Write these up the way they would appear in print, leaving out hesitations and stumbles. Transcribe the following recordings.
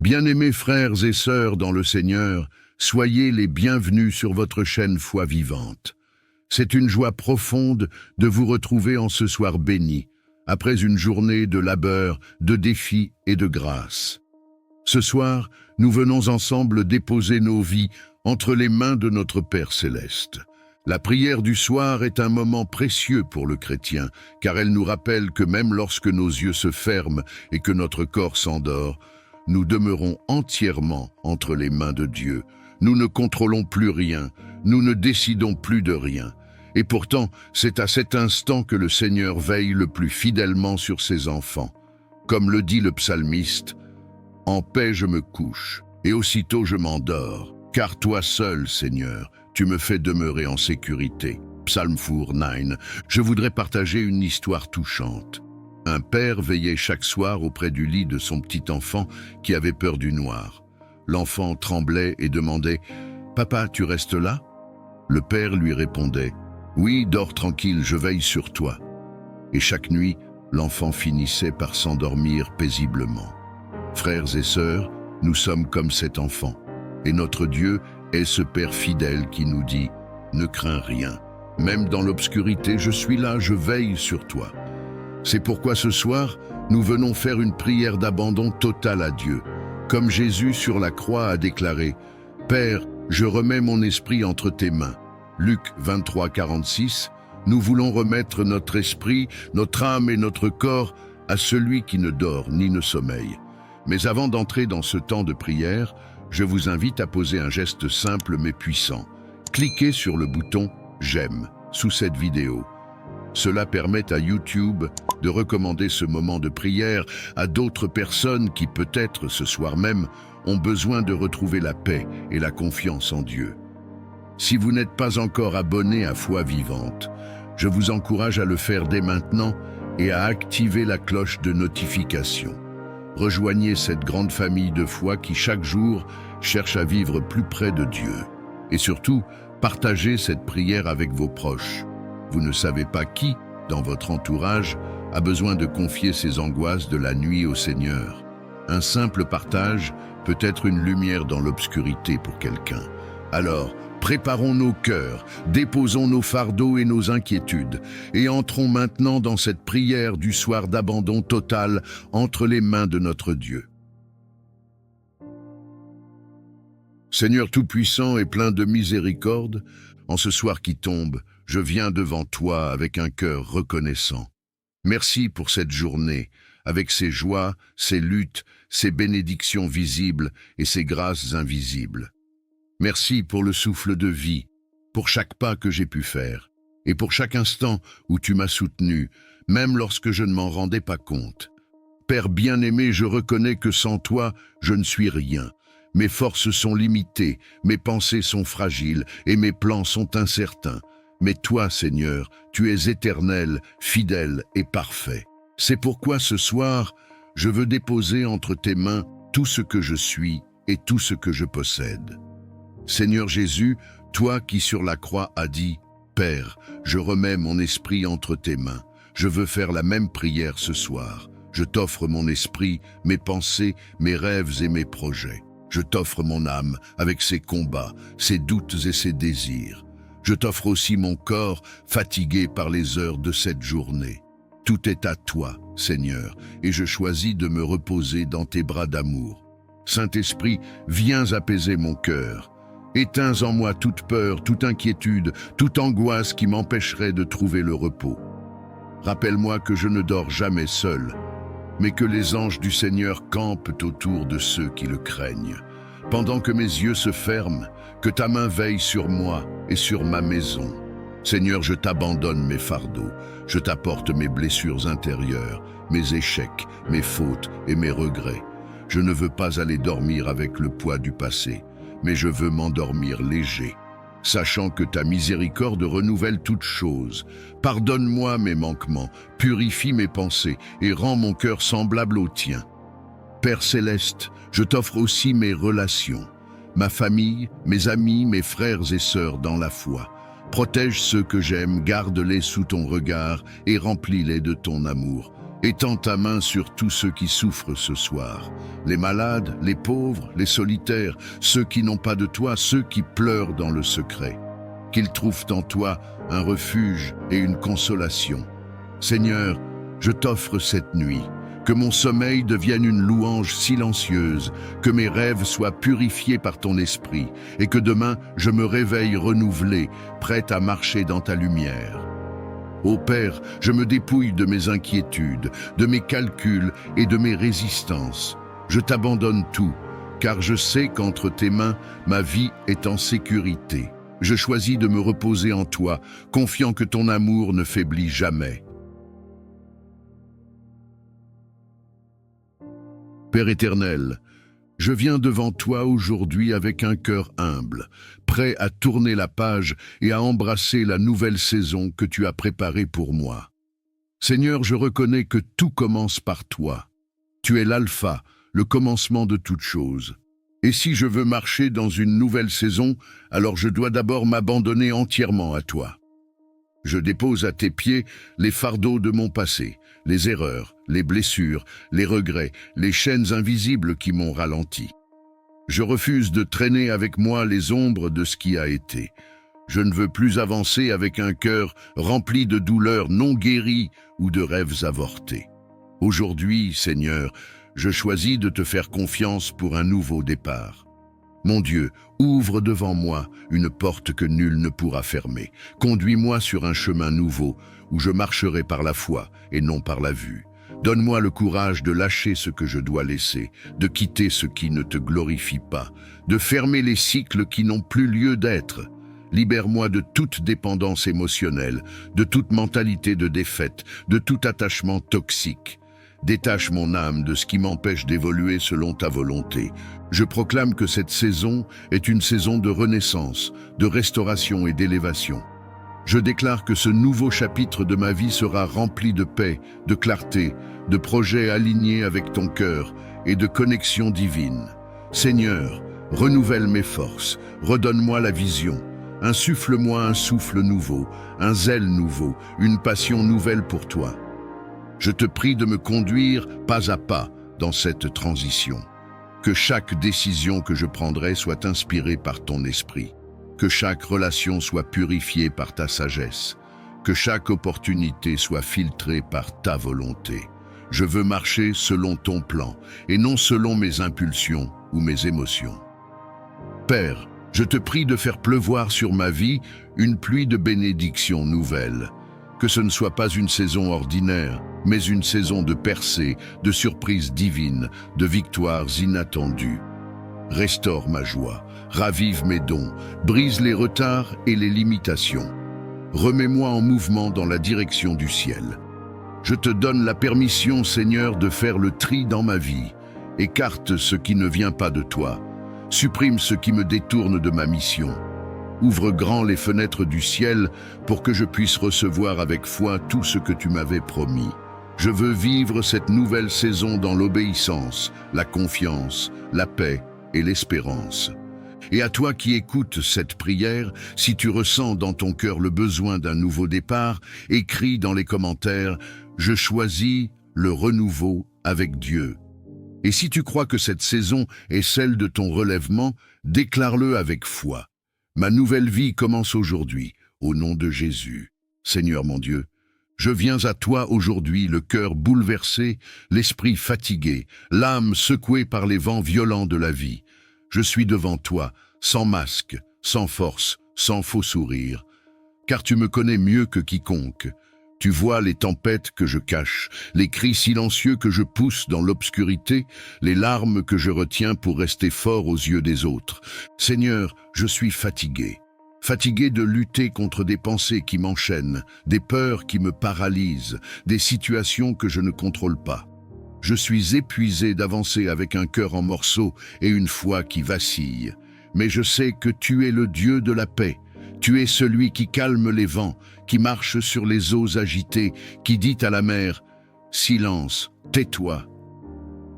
Bien-aimés frères et sœurs dans le Seigneur, soyez les bienvenus sur votre chaîne Foi Vivante. C'est une joie profonde de vous retrouver en ce soir béni, après une journée de labeur, de défis et de grâce. Ce soir, nous venons ensemble déposer nos vies entre les mains de notre Père Céleste. La prière du soir est un moment précieux pour le chrétien, car elle nous rappelle que même lorsque nos yeux se ferment et que notre corps s'endort, nous demeurons entièrement entre les mains de Dieu. Nous ne contrôlons plus rien, nous ne décidons plus de rien. Et pourtant, c'est à cet instant que le Seigneur veille le plus fidèlement sur ses enfants. Comme le dit le psalmiste, « En paix je me couche, et aussitôt je m'endors, car toi seul, Seigneur, tu me fais demeurer en sécurité. » Psalm 9. Je voudrais partager une histoire touchante. Un père veillait chaque soir auprès du lit de son petit enfant qui avait peur du noir. L'enfant tremblait et demandait « Papa, tu restes là ?» Le père lui répondait « Oui, dors tranquille, je veille sur toi. » Et chaque nuit, l'enfant finissait par s'endormir paisiblement. Frères et sœurs, nous sommes comme cet enfant. Et notre Dieu est ce Père fidèle qui nous dit « Ne crains rien. Même dans l'obscurité, je suis là, je veille sur toi. » C'est pourquoi ce soir, nous venons faire une prière d'abandon total à Dieu. Comme Jésus sur la croix a déclaré « Père, je remets mon esprit entre tes mains. » Luc 23, 46, nous voulons remettre notre esprit, notre âme et notre corps à celui qui ne dort ni ne sommeille. Mais avant d'entrer dans ce temps de prière, je vous invite à poser un geste simple mais puissant. Cliquez sur le bouton « J'aime » sous cette vidéo. Cela permet à YouTube de recommander ce moment de prière à d'autres personnes qui, peut-être ce soir même, ont besoin de retrouver la paix et la confiance en Dieu. Si vous n'êtes pas encore abonné à Foi Vivante, je vous encourage à le faire dès maintenant et à activer la cloche de notification. Rejoignez cette grande famille de foi qui chaque jour cherche à vivre plus près de Dieu. Et surtout, partagez cette prière avec vos proches. Vous ne savez pas qui, dans votre entourage, a besoin de confier ses angoisses de la nuit au Seigneur. Un simple partage peut être une lumière dans l'obscurité pour quelqu'un. Alors, préparons nos cœurs, déposons nos fardeaux et nos inquiétudes, et entrons maintenant dans cette prière du soir d'abandon total entre les mains de notre Dieu. Seigneur Tout-Puissant et plein de miséricorde, en ce soir qui tombe, je viens devant toi avec un cœur reconnaissant. Merci pour cette journée, avec ses joies, ses luttes, ses bénédictions visibles et ses grâces invisibles. Merci pour le souffle de vie, pour chaque pas que j'ai pu faire, et pour chaque instant où tu m'as soutenu, même lorsque je ne m'en rendais pas compte. Père bien-aimé, je reconnais que sans toi, je ne suis rien. Mes forces sont limitées, mes pensées sont fragiles et mes plans sont incertains. Mais toi, Seigneur, tu es éternel, fidèle et parfait. C'est pourquoi ce soir, je veux déposer entre tes mains tout ce que je suis et tout ce que je possède. Seigneur Jésus, toi qui sur la croix as dit « Père, je remets mon esprit entre tes mains. Je veux faire la même prière ce soir. Je t'offre mon esprit, mes pensées, mes rêves et mes projets. Je t'offre mon âme avec ses combats, ses doutes et ses désirs. Je t'offre aussi mon corps fatigué par les heures de cette journée. Tout est à toi, Seigneur, et je choisis de me reposer dans tes bras d'amour. Saint-Esprit, viens apaiser mon cœur. Éteins en moi toute peur, toute inquiétude, toute angoisse qui m'empêcherait de trouver le repos. Rappelle-moi que je ne dors jamais seul, mais que les anges du Seigneur campent autour de ceux qui le craignent. Pendant que mes yeux se ferment, que ta main veille sur moi et sur ma maison. Seigneur, je t'abandonne mes fardeaux, je t'apporte mes blessures intérieures, mes échecs, mes fautes et mes regrets. Je ne veux pas aller dormir avec le poids du passé, mais je veux m'endormir léger, sachant que ta miséricorde renouvelle toutes choses. Pardonne-moi mes manquements, purifie mes pensées et rends mon cœur semblable au tien. Père Céleste, je t'offre aussi mes relations, ma famille, mes amis, mes frères et sœurs dans la foi. Protège ceux que j'aime, garde-les sous ton regard et remplis-les de ton amour. Étends ta main sur tous ceux qui souffrent ce soir, les malades, les pauvres, les solitaires, ceux qui n'ont pas de toi, ceux qui pleurent dans le secret. Qu'ils trouvent en toi un refuge et une consolation. Seigneur, je t'offre cette nuit. Que mon sommeil devienne une louange silencieuse, que mes rêves soient purifiés par ton esprit, et que demain je me réveille renouvelé, prêt à marcher dans ta lumière. Ô Père, je me dépouille de mes inquiétudes, de mes calculs et de mes résistances. Je t'abandonne tout, car je sais qu'entre tes mains, ma vie est en sécurité. Je choisis de me reposer en toi, confiant que ton amour ne faiblit jamais. Père éternel, je viens devant toi aujourd'hui avec un cœur humble, prêt à tourner la page et à embrasser la nouvelle saison que tu as préparée pour moi. Seigneur, je reconnais que tout commence par toi. Tu es l'alpha, le commencement de toute chose. Et si je veux marcher dans une nouvelle saison, alors je dois d'abord m'abandonner entièrement à toi. Je dépose à tes pieds les fardeaux de mon passé, les erreurs, les blessures, les regrets, les chaînes invisibles qui m'ont ralenti. Je refuse de traîner avec moi les ombres de ce qui a été. Je ne veux plus avancer avec un cœur rempli de douleurs non guéries ou de rêves avortés. Aujourd'hui, Seigneur, je choisis de te faire confiance pour un nouveau départ. Mon Dieu, ouvre devant moi une porte que nul ne pourra fermer. Conduis-moi sur un chemin nouveau où je marcherai par la foi et non par la vue. Donne-moi le courage de lâcher ce que je dois laisser, de quitter ce qui ne te glorifie pas, de fermer les cycles qui n'ont plus lieu d'être. Libère-moi de toute dépendance émotionnelle, de toute mentalité de défaite, de tout attachement toxique. Détache mon âme de ce qui m'empêche d'évoluer selon ta volonté. Je proclame que cette saison est une saison de renaissance, de restauration et d'élévation. Je déclare que ce nouveau chapitre de ma vie sera rempli de paix, de clarté, de projets alignés avec ton cœur et de connexions divines. Seigneur, renouvelle mes forces, redonne-moi la vision, insuffle-moi un souffle nouveau, un zèle nouveau, une passion nouvelle pour toi. Je te prie de me conduire pas à pas dans cette transition. Que chaque décision que je prendrai soit inspirée par ton esprit. Que chaque relation soit purifiée par ta sagesse. Que chaque opportunité soit filtrée par ta volonté. Je veux marcher selon ton plan et non selon mes impulsions ou mes émotions. Père, je te prie de faire pleuvoir sur ma vie une pluie de bénédictions nouvelles. Que ce ne soit pas une saison ordinaire, mais une saison de percées, de surprises divines, de victoires inattendues. Restaure ma joie, ravive mes dons, brise les retards et les limitations. Remets-moi en mouvement dans la direction du ciel. Je te donne la permission, Seigneur, de faire le tri dans ma vie. Écarte ce qui ne vient pas de toi. Supprime ce qui me détourne de ma mission. Ouvre grand les fenêtres du ciel pour que je puisse recevoir avec foi tout ce que tu m'avais promis. Je veux vivre cette nouvelle saison dans l'obéissance, la confiance, la paix et l'espérance. Et à toi qui écoutes cette prière, si tu ressens dans ton cœur le besoin d'un nouveau départ, écris dans les commentaires « Je choisis le renouveau avec Dieu ». Et si tu crois que cette saison est celle de ton relèvement, déclare-le avec foi. Ma nouvelle vie commence aujourd'hui, au nom de Jésus. Seigneur mon Dieu, je viens à toi aujourd'hui, le cœur bouleversé, l'esprit fatigué, l'âme secouée par les vents violents de la vie. Je suis devant toi, sans masque, sans force, sans faux sourire, car tu me connais mieux que quiconque. Tu vois les tempêtes que je cache, les cris silencieux que je pousse dans l'obscurité, les larmes que je retiens pour rester fort aux yeux des autres. Seigneur, je suis fatigué. Fatigué de lutter contre des pensées qui m'enchaînent, des peurs qui me paralysent, des situations que je ne contrôle pas. Je suis épuisé d'avancer avec un cœur en morceaux et une foi qui vacille. Mais je sais que tu es le Dieu de la paix. Tu es celui qui calme les vents, qui marche sur les eaux agitées, qui dit à la mer « Silence, tais-toi ».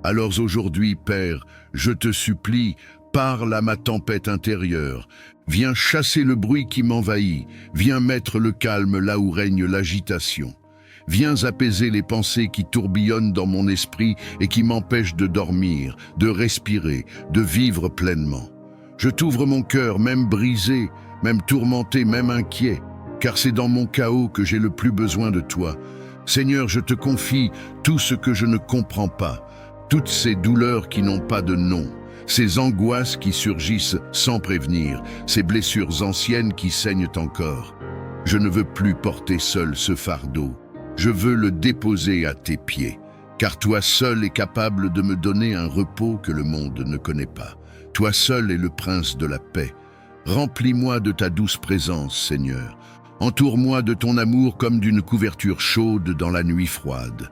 Alors aujourd'hui, Père, je te supplie, parle à ma tempête intérieure. Viens chasser le bruit qui m'envahit, viens mettre le calme là où règne l'agitation. Viens apaiser les pensées qui tourbillonnent dans mon esprit et qui m'empêchent de dormir, de respirer, de vivre pleinement. Je t'ouvre mon cœur, même brisé, même tourmenté, même inquiet, car c'est dans mon chaos que j'ai le plus besoin de toi. Seigneur, je te confie tout ce que je ne comprends pas, toutes ces douleurs qui n'ont pas de nom, ces angoisses qui surgissent sans prévenir, ces blessures anciennes qui saignent encore. Je ne veux plus porter seul ce fardeau. Je veux le déposer à tes pieds, car toi seul es capable de me donner un repos que le monde ne connaît pas. Toi seul es le prince de la paix. Remplis-moi de ta douce présence, Seigneur. Entoure-moi de ton amour comme d'une couverture chaude dans la nuit froide.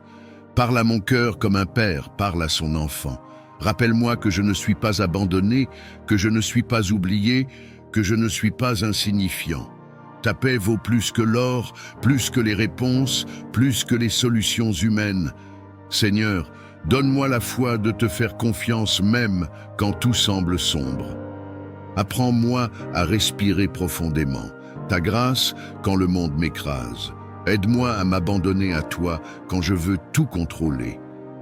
Parle à mon cœur comme un père parle à son enfant. Rappelle-moi que je ne suis pas abandonné, que je ne suis pas oublié, que je ne suis pas insignifiant. Ta paix vaut plus que l'or, plus que les réponses, plus que les solutions humaines. Seigneur, donne-moi la foi de te faire confiance même quand tout semble sombre. Apprends-moi à respirer profondément, ta grâce quand le monde m'écrase. Aide-moi à m'abandonner à toi quand je veux tout contrôler.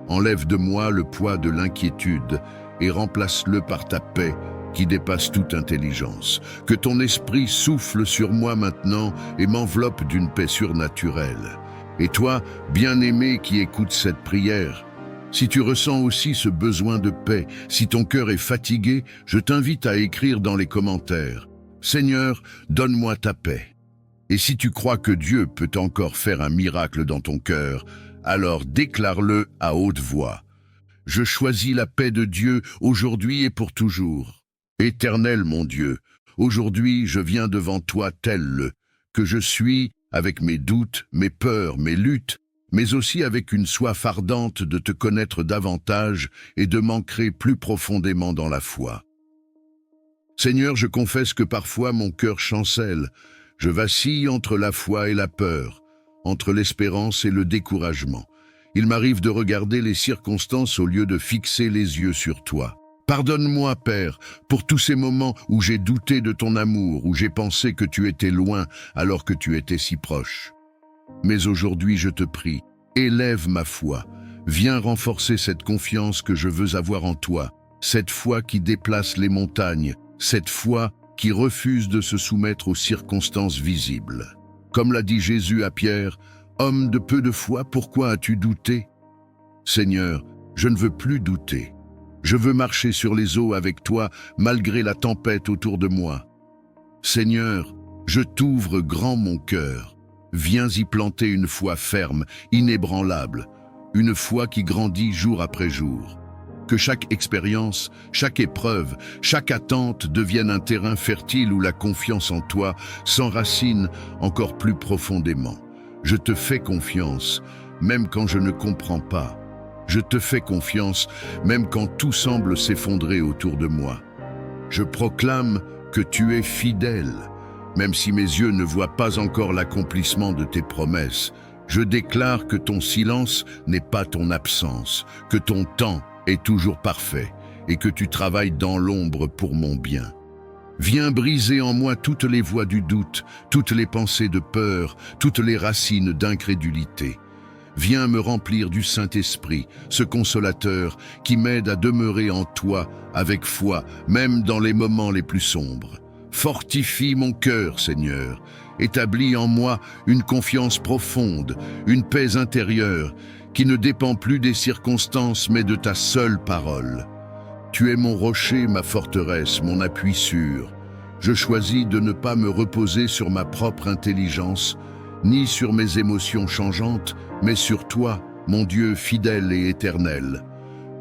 Enlève de moi le poids de l'inquiétude et remplace-le par ta paix qui dépasse toute intelligence. Que ton esprit souffle sur moi maintenant et m'enveloppe d'une paix surnaturelle. Et toi, bien-aimé qui écoutes cette prière, si tu ressens aussi ce besoin de paix, si ton cœur est fatigué, je t'invite à écrire dans les commentaires « Seigneur, donne-moi ta paix ». Et si tu crois que Dieu peut encore faire un miracle dans ton cœur, alors déclare-le à haute voix. Je choisis la paix de Dieu aujourd'hui et pour toujours. Éternel mon Dieu, aujourd'hui je viens devant toi tel que je suis, avec mes doutes, mes peurs, mes luttes, mais aussi avec une soif ardente de te connaître davantage et de m'ancrer plus profondément dans la foi. Seigneur, je confesse que parfois mon cœur chancelle, je vacille entre la foi et la peur, entre l'espérance et le découragement. Il m'arrive de regarder les circonstances au lieu de fixer les yeux sur toi. Pardonne-moi, Père, pour tous ces moments où j'ai douté de ton amour, où j'ai pensé que tu étais loin alors que tu étais si proche. Mais aujourd'hui, je te prie, élève ma foi. Viens renforcer cette confiance que je veux avoir en toi, cette foi qui déplace les montagnes, cette foi qui refuse de se soumettre aux circonstances visibles. Comme l'a dit Jésus à Pierre, « Homme de peu de foi, pourquoi as-tu douté ?» Seigneur, je ne veux plus douter. Je veux marcher sur les eaux avec toi malgré la tempête autour de moi. Seigneur, je t'ouvre grand mon cœur. Viens y planter une foi ferme, inébranlable, une foi qui grandit jour après jour. Que chaque expérience, chaque épreuve, chaque attente devienne un terrain fertile où la confiance en toi s'enracine encore plus profondément. Je te fais confiance, même quand je ne comprends pas. Je te fais confiance, même quand tout semble s'effondrer autour de moi. Je proclame que tu es fidèle, même si mes yeux ne voient pas encore l'accomplissement de tes promesses. Je déclare que ton silence n'est pas ton absence, que ton temps est toujours parfait et que tu travailles dans l'ombre pour mon bien. Viens briser en moi toutes les voies du doute, toutes les pensées de peur, toutes les racines d'incrédulité. Viens me remplir du Saint-Esprit, ce consolateur qui m'aide à demeurer en toi avec foi, même dans les moments les plus sombres. Fortifie mon cœur, Seigneur. Établis en moi une confiance profonde, une paix intérieure qui ne dépend plus des circonstances mais de ta seule parole. Tu es mon rocher, ma forteresse, mon appui sûr. Je choisis de ne pas me reposer sur ma propre intelligence, ni sur mes émotions changeantes, mais sur toi, mon Dieu fidèle et éternel.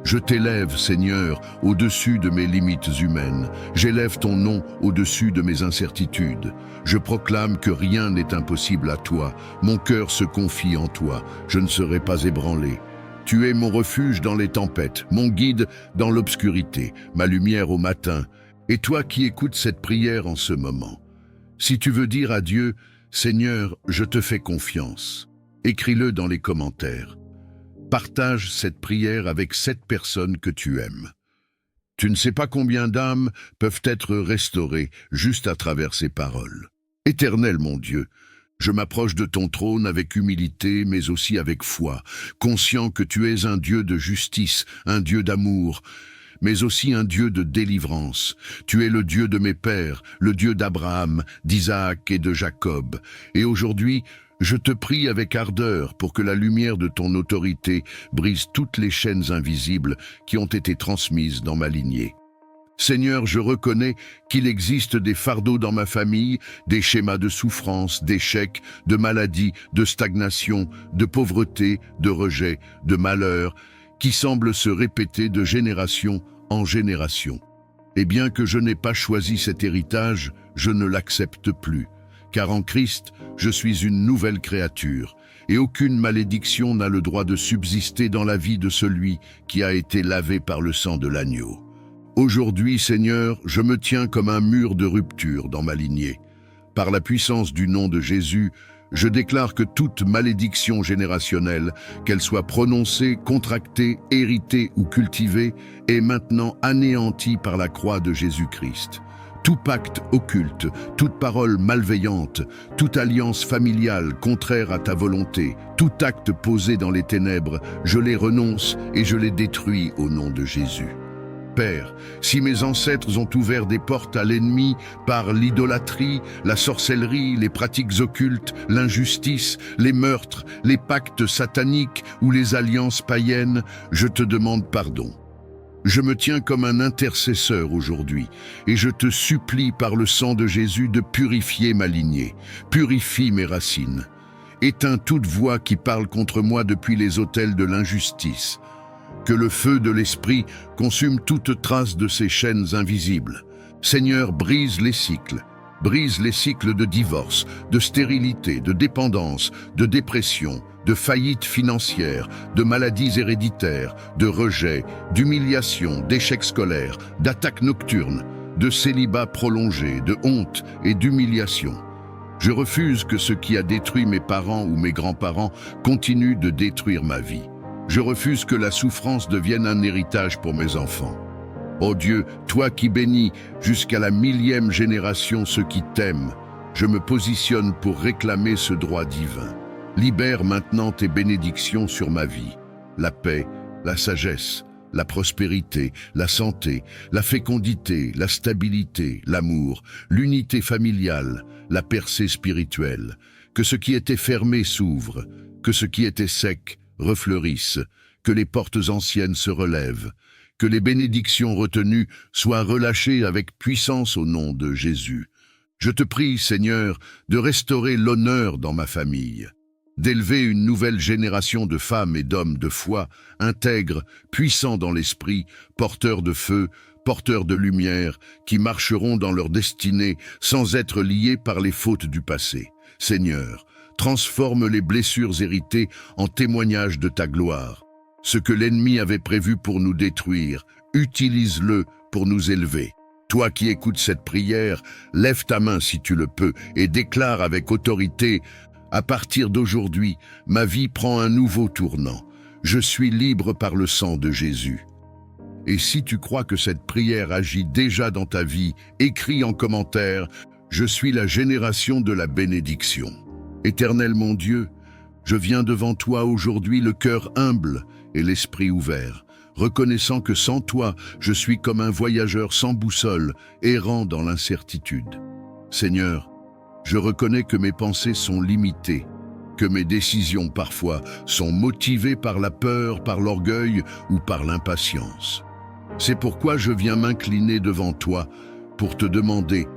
Je t'élève, Seigneur, au-dessus de mes limites humaines. J'élève ton nom au-dessus de mes incertitudes. Je proclame que rien n'est impossible à toi. Mon cœur se confie en toi. Je ne serai pas ébranlé. Tu es mon refuge dans les tempêtes, mon guide dans l'obscurité, ma lumière au matin. Et toi qui écoutes cette prière en ce moment, si tu veux dire à Dieu, Seigneur, je te fais confiance, écris-le dans les commentaires. Partage cette prière avec 7 personnes que tu aimes. Tu ne sais pas combien d'âmes peuvent être restaurées juste à travers ces paroles. Éternel mon Dieu, Je m'approche de ton trône avec humilité, mais aussi avec foi, conscient que tu es un Dieu de justice, un Dieu d'amour, mais aussi un Dieu de délivrance. Tu es le Dieu de mes pères, le Dieu d'Abraham, d'Isaac et de Jacob. Et aujourd'hui, je te prie avec ardeur pour que la lumière de ton autorité brise toutes les chaînes invisibles qui ont été transmises dans ma lignée. Seigneur, je reconnais qu'il existe des fardeaux dans ma famille, des schémas de souffrance, d'échec, de maladie, de stagnation, de pauvreté, de rejet, de malheur, qui semblent se répéter de génération en génération. Et bien que je n'ai pas choisi cet héritage, je ne l'accepte plus, car en Christ, je suis une nouvelle créature, et aucune malédiction n'a le droit de subsister dans la vie de celui qui a été lavé par le sang de l'agneau. Aujourd'hui, Seigneur, je me tiens comme un mur de rupture dans ma lignée. Par la puissance du nom de Jésus, je déclare que toute malédiction générationnelle, qu'elle soit prononcée, contractée, héritée ou cultivée, est maintenant anéantie par la croix de Jésus-Christ. Tout pacte occulte, toute parole malveillante, toute alliance familiale contraire à ta volonté, tout acte posé dans les ténèbres, je les renonce et je les détruis au nom de Jésus. Père, si mes ancêtres ont ouvert des portes à l'ennemi par l'idolâtrie, la sorcellerie, les pratiques occultes, l'injustice, les meurtres, les pactes sataniques ou les alliances païennes, je te demande pardon. Je me tiens comme un intercesseur aujourd'hui et je te supplie par le sang de Jésus de purifier ma lignée, purifie mes racines. Éteins toute voix qui parle contre moi depuis les autels de l'injustice. Que le feu de l'Esprit consume toute trace de ces chaînes invisibles. Seigneur, brise les cycles de divorce, de stérilité, de dépendance, de dépression, de faillite financière, de maladies héréditaires, de rejet, d'humiliation, d'échecs scolaires, d'attaques nocturnes, de célibat prolongé, de honte et d'humiliation. Je refuse que ce qui a détruit mes parents ou mes grands-parents continue de détruire ma vie. Je refuse que la souffrance devienne un héritage pour mes enfants. Ô Dieu, toi qui bénis jusqu'à la 1000e génération ceux qui t'aiment, je me positionne pour réclamer ce droit divin. Libère maintenant tes bénédictions sur ma vie, la paix, la sagesse, la prospérité, la santé, la fécondité, la stabilité, l'amour, l'unité familiale, la percée spirituelle. Que ce qui était fermé s'ouvre, que ce qui était sec refleurissent, que les portes anciennes se relèvent, que les bénédictions retenues soient relâchées avec puissance au nom de Jésus. Je te prie, Seigneur, de restaurer l'honneur dans ma famille, d'élever une nouvelle génération de femmes et d'hommes de foi, intègres, puissants dans l'esprit, porteurs de feu, porteurs de lumière, qui marcheront dans leur destinée sans être liés par les fautes du passé. Seigneur, transforme les blessures héritées en témoignages de ta gloire. Ce que l'ennemi avait prévu pour nous détruire, utilise-le pour nous élever. Toi qui écoutes cette prière, lève ta main si tu le peux et déclare avec autorité: à partir d'aujourd'hui, ma vie prend un nouveau tournant. Je suis libre par le sang de Jésus. Et si tu crois que cette prière agit déjà dans ta vie, écris en commentaire: je suis la génération de la bénédiction. Éternel mon Dieu, je viens devant toi aujourd'hui le cœur humble et l'esprit ouvert, reconnaissant que sans toi, je suis comme un voyageur sans boussole, errant dans l'incertitude. Seigneur, je reconnais que mes pensées sont limitées, que mes décisions parfois sont motivées par la peur, par l'orgueil ou par l'impatience. C'est pourquoi je viens m'incliner devant toi pour te demander: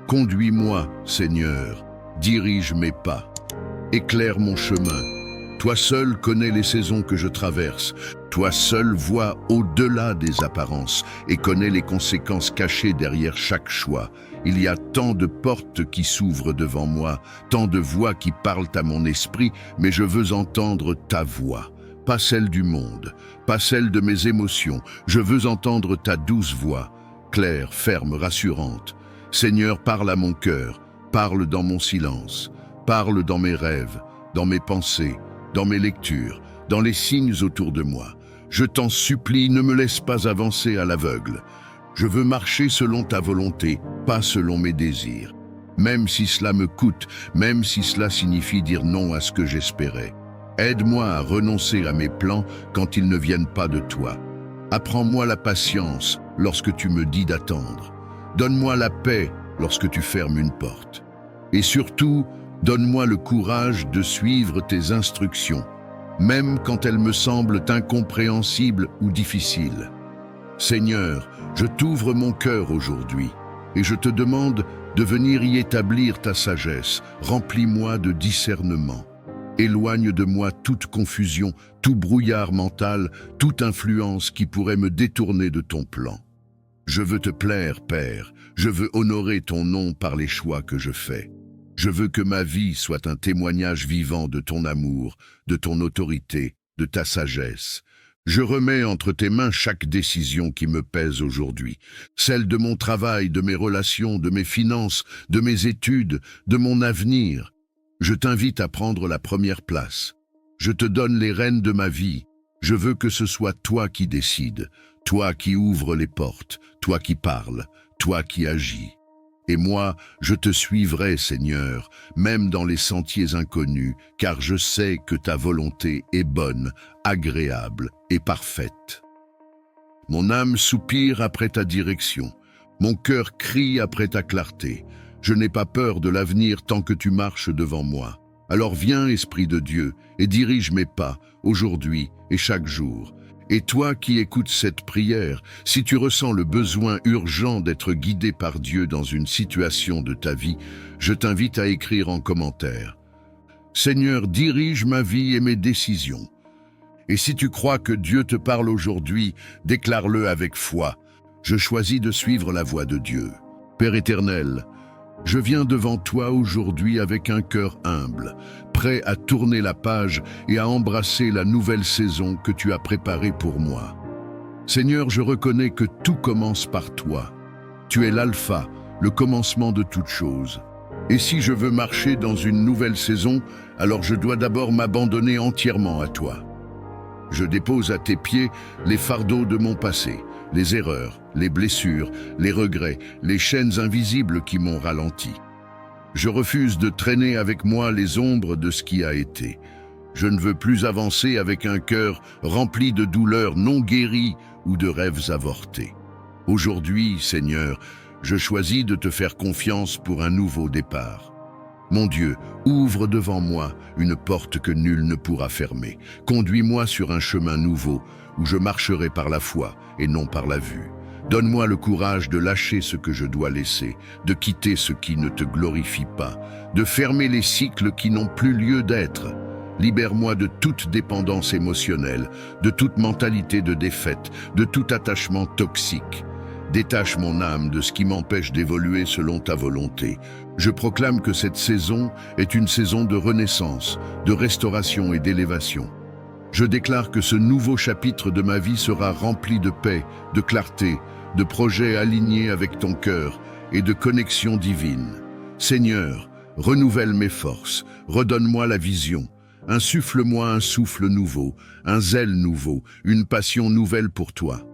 conduis-moi, Seigneur, dirige mes pas, éclaire mon chemin. Toi seul connais les saisons que je traverse. Toi seul vois au-delà des apparences et connais les conséquences cachées derrière chaque choix. Il y a tant de portes qui s'ouvrent devant moi, tant de voix qui parlent à mon esprit, mais je veux entendre ta voix, pas celle du monde, pas celle de mes émotions. Je veux entendre ta douce voix, claire, ferme, rassurante. Seigneur, parle à mon cœur, parle dans mon silence, parle dans mes rêves, dans mes pensées, dans mes lectures, dans les signes autour de moi. Je t'en supplie, ne me laisse pas avancer à l'aveugle. Je veux marcher selon ta volonté, pas selon mes désirs. même si cela me coûte, même si cela signifie dire non à ce que j'espérais. Aide-moi à renoncer à mes plans quand ils ne viennent pas de toi. Apprends-moi la patience lorsque tu me dis d'attendre. Donne-moi la paix lorsque tu fermes une porte. Et surtout, donne-moi le courage de suivre tes instructions, même quand elles me semblent incompréhensibles ou difficiles. Seigneur, je t'ouvre mon cœur aujourd'hui et je te demande de venir y établir ta sagesse. Remplis-moi de discernement. Éloigne de moi toute confusion, tout brouillard mental, toute influence qui pourrait me détourner de ton plan. Je veux te plaire, Père. Je veux honorer ton nom par les choix que je fais. Je veux que ma vie soit un témoignage vivant de ton amour, de ton autorité, de ta sagesse. Je remets entre tes mains chaque décision qui me pèse aujourd'hui, celle de mon travail, de mes relations, de mes finances, de mes études, de mon avenir. Je t'invite à prendre la première place. Je te donne les rênes de ma vie. Je veux que ce soit toi qui décides, toi qui ouvres les portes, toi qui parles, toi qui agis. Et moi, je te suivrai, Seigneur, même dans les sentiers inconnus, car je sais que ta volonté est bonne, agréable et parfaite. Mon âme soupire après ta direction, mon cœur crie après ta clarté. Je n'ai pas peur de l'avenir tant que tu marches devant moi. Alors viens, Esprit de Dieu, et dirige mes pas, aujourd'hui et chaque jour. Et toi qui écoutes cette prière, si tu ressens le besoin urgent d'être guidé par Dieu dans une situation de ta vie, je t'invite à écrire en commentaire. Seigneur, dirige ma vie et mes décisions. Et si tu crois que Dieu te parle aujourd'hui, déclare-le avec foi. Je choisis de suivre la voie de Dieu. Père éternel, je viens devant toi aujourd'hui avec un cœur humble, prêt à tourner la page et à embrasser la nouvelle saison que tu as préparée pour moi. Seigneur, je reconnais que tout commence par toi. Tu es l'alpha, le commencement de toute chose. Et si je veux marcher dans une nouvelle saison, alors je dois d'abord m'abandonner entièrement à toi. Je dépose à tes pieds les fardeaux de mon passé, les erreurs, les blessures, les regrets, les chaînes invisibles qui m'ont ralenti. Je refuse de traîner avec moi les ombres de ce qui a été. Je ne veux plus avancer avec un cœur rempli de douleurs non guéries ou de rêves avortés. Aujourd'hui, Seigneur, je choisis de te faire confiance pour un nouveau départ. Mon Dieu, ouvre devant moi une porte que nul ne pourra fermer. Conduis-moi sur un chemin nouveau où je marcherai par la foi et non par la vue. Donne-moi le courage de lâcher ce que je dois laisser, de quitter ce qui ne te glorifie pas, de fermer les cycles qui n'ont plus lieu d'être. Libère-moi de toute dépendance émotionnelle, de toute mentalité de défaite, de tout attachement toxique. Détache mon âme de ce qui m'empêche d'évoluer selon ta volonté. Je proclame que cette saison est une saison de renaissance, de restauration et d'élévation. Je déclare que ce nouveau chapitre de ma vie sera rempli de paix, de clarté, de projets alignés avec ton cœur et de connexions divines. Seigneur, renouvelle mes forces, redonne-moi la vision, insuffle-moi un souffle nouveau, un zèle nouveau, une passion nouvelle pour toi.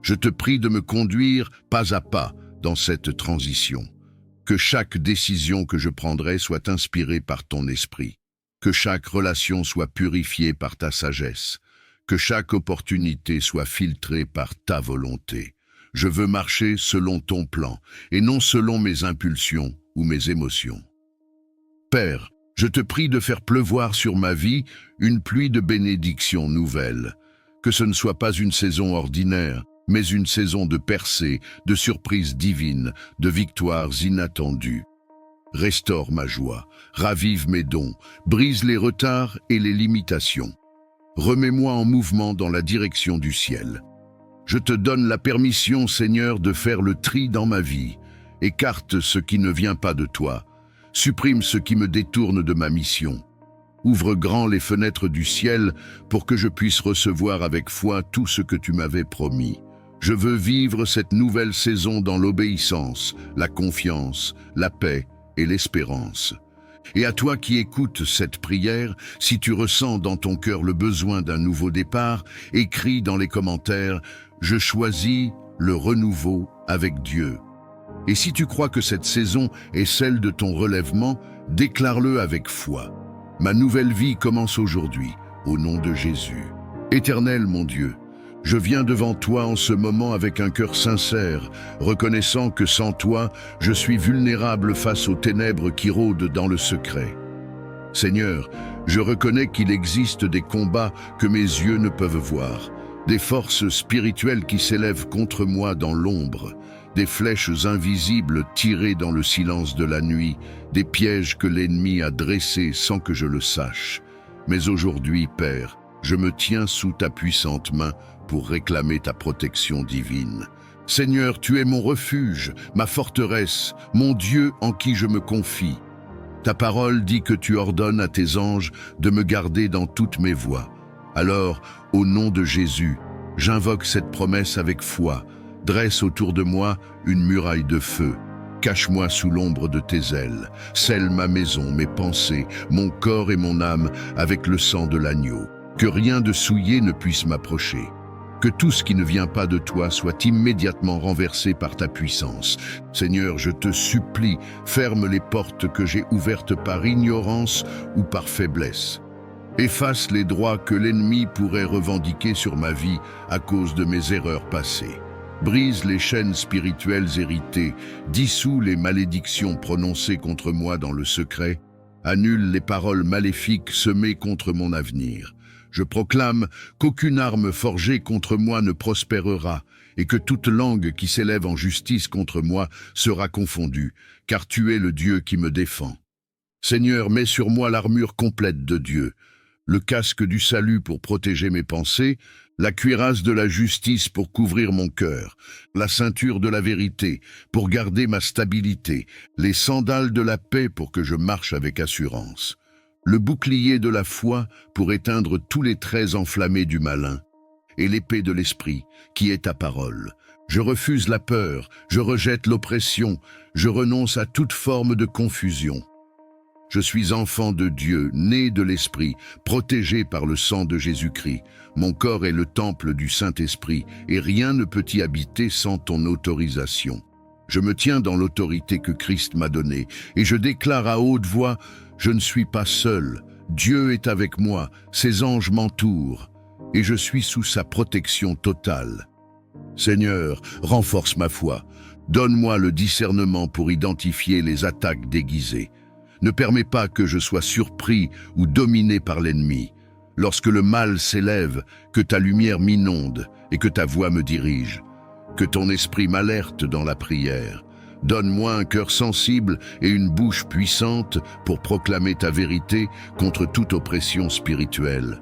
Je te prie de me conduire pas à pas dans cette transition. Que chaque décision que je prendrai soit inspirée par ton esprit. Que chaque relation soit purifiée par ta sagesse. Que chaque opportunité soit filtrée par ta volonté. Je veux marcher selon ton plan et non selon mes impulsions ou mes émotions. Père, je te prie de faire pleuvoir sur ma vie une pluie de bénédictions nouvelles. Que ce ne soit pas une saison ordinaire, mais une saison de percées, de surprises divines, de victoires inattendues. Restaure ma joie, ravive mes dons, brise les retards et les limitations. Remets-moi en mouvement dans la direction du ciel. Je te donne la permission, Seigneur, de faire le tri dans ma vie. Écarte ce qui ne vient pas de toi. Supprime ce qui me détourne de ma mission. Ouvre grand les fenêtres du ciel pour que je puisse recevoir avec foi tout ce que tu m'avais promis. Je veux vivre cette nouvelle saison dans l'obéissance, la confiance, la paix et l'espérance. Et à toi qui écoutes cette prière, si tu ressens dans ton cœur le besoin d'un nouveau départ, écris dans les commentaires « Je choisis le renouveau avec Dieu ». Et si tu crois que cette saison est celle de ton relèvement, déclare-le avec foi. Ma nouvelle vie commence aujourd'hui, au nom de Jésus. Éternel mon Dieu, je viens devant toi en ce moment avec un cœur sincère, reconnaissant que sans toi, je suis vulnérable face aux ténèbres qui rôdent dans le secret. Seigneur, je reconnais qu'il existe des combats que mes yeux ne peuvent voir, des forces spirituelles qui s'élèvent contre moi dans l'ombre, des flèches invisibles tirées dans le silence de la nuit, des pièges que l'ennemi a dressés sans que je le sache. Mais aujourd'hui, Père, je me tiens sous ta puissante main pour réclamer ta protection divine. Seigneur, tu es mon refuge, ma forteresse, mon Dieu en qui je me confie. Ta parole dit que tu ordonnes à tes anges de me garder dans toutes mes voies. Alors, au nom de Jésus, j'invoque cette promesse avec foi. Dresse autour de moi une muraille de feu. Cache-moi sous l'ombre de tes ailes. Scelle ma maison, mes pensées, mon corps et mon âme avec le sang de l'agneau. Que rien de souillé ne puisse m'approcher. Que tout ce qui ne vient pas de toi soit immédiatement renversé par ta puissance. Seigneur, je te supplie, ferme les portes que j'ai ouvertes par ignorance ou par faiblesse. Efface les droits que l'ennemi pourrait revendiquer sur ma vie à cause de mes erreurs passées. Brise les chaînes spirituelles héritées, dissous les malédictions prononcées contre moi dans le secret, annule les paroles maléfiques semées contre mon avenir. Je proclame qu'aucune arme forgée contre moi ne prospérera et que toute langue qui s'élève en justice contre moi sera confondue, car tu es le Dieu qui me défend. Seigneur, mets sur moi l'armure complète de Dieu, le casque du salut pour protéger mes pensées, la cuirasse de la justice pour couvrir mon cœur, la ceinture de la vérité pour garder ma stabilité, les sandales de la paix pour que je marche avec assurance, le bouclier de la foi pour éteindre tous les traits enflammés du malin, et l'épée de l'esprit qui est ta parole. Je refuse la peur, je rejette l'oppression, je renonce à toute forme de confusion. Je suis enfant de Dieu, né de l'Esprit, protégé par le sang de Jésus-Christ. Mon corps est le temple du Saint-Esprit, et rien ne peut y habiter sans ton autorisation. Je me tiens dans l'autorité que Christ m'a donnée, et je déclare à haute voix, je ne suis pas seul. Dieu est avec moi, ses anges m'entourent, et je suis sous sa protection totale. Seigneur, renforce ma foi. Donne-moi le discernement pour identifier les attaques déguisées. Ne permets pas que je sois surpris ou dominé par l'ennemi. Lorsque le mal s'élève, que ta lumière m'inonde et que ta voix me dirige. Que ton esprit m'alerte dans la prière. Donne-moi un cœur sensible et une bouche puissante pour proclamer ta vérité contre toute oppression spirituelle.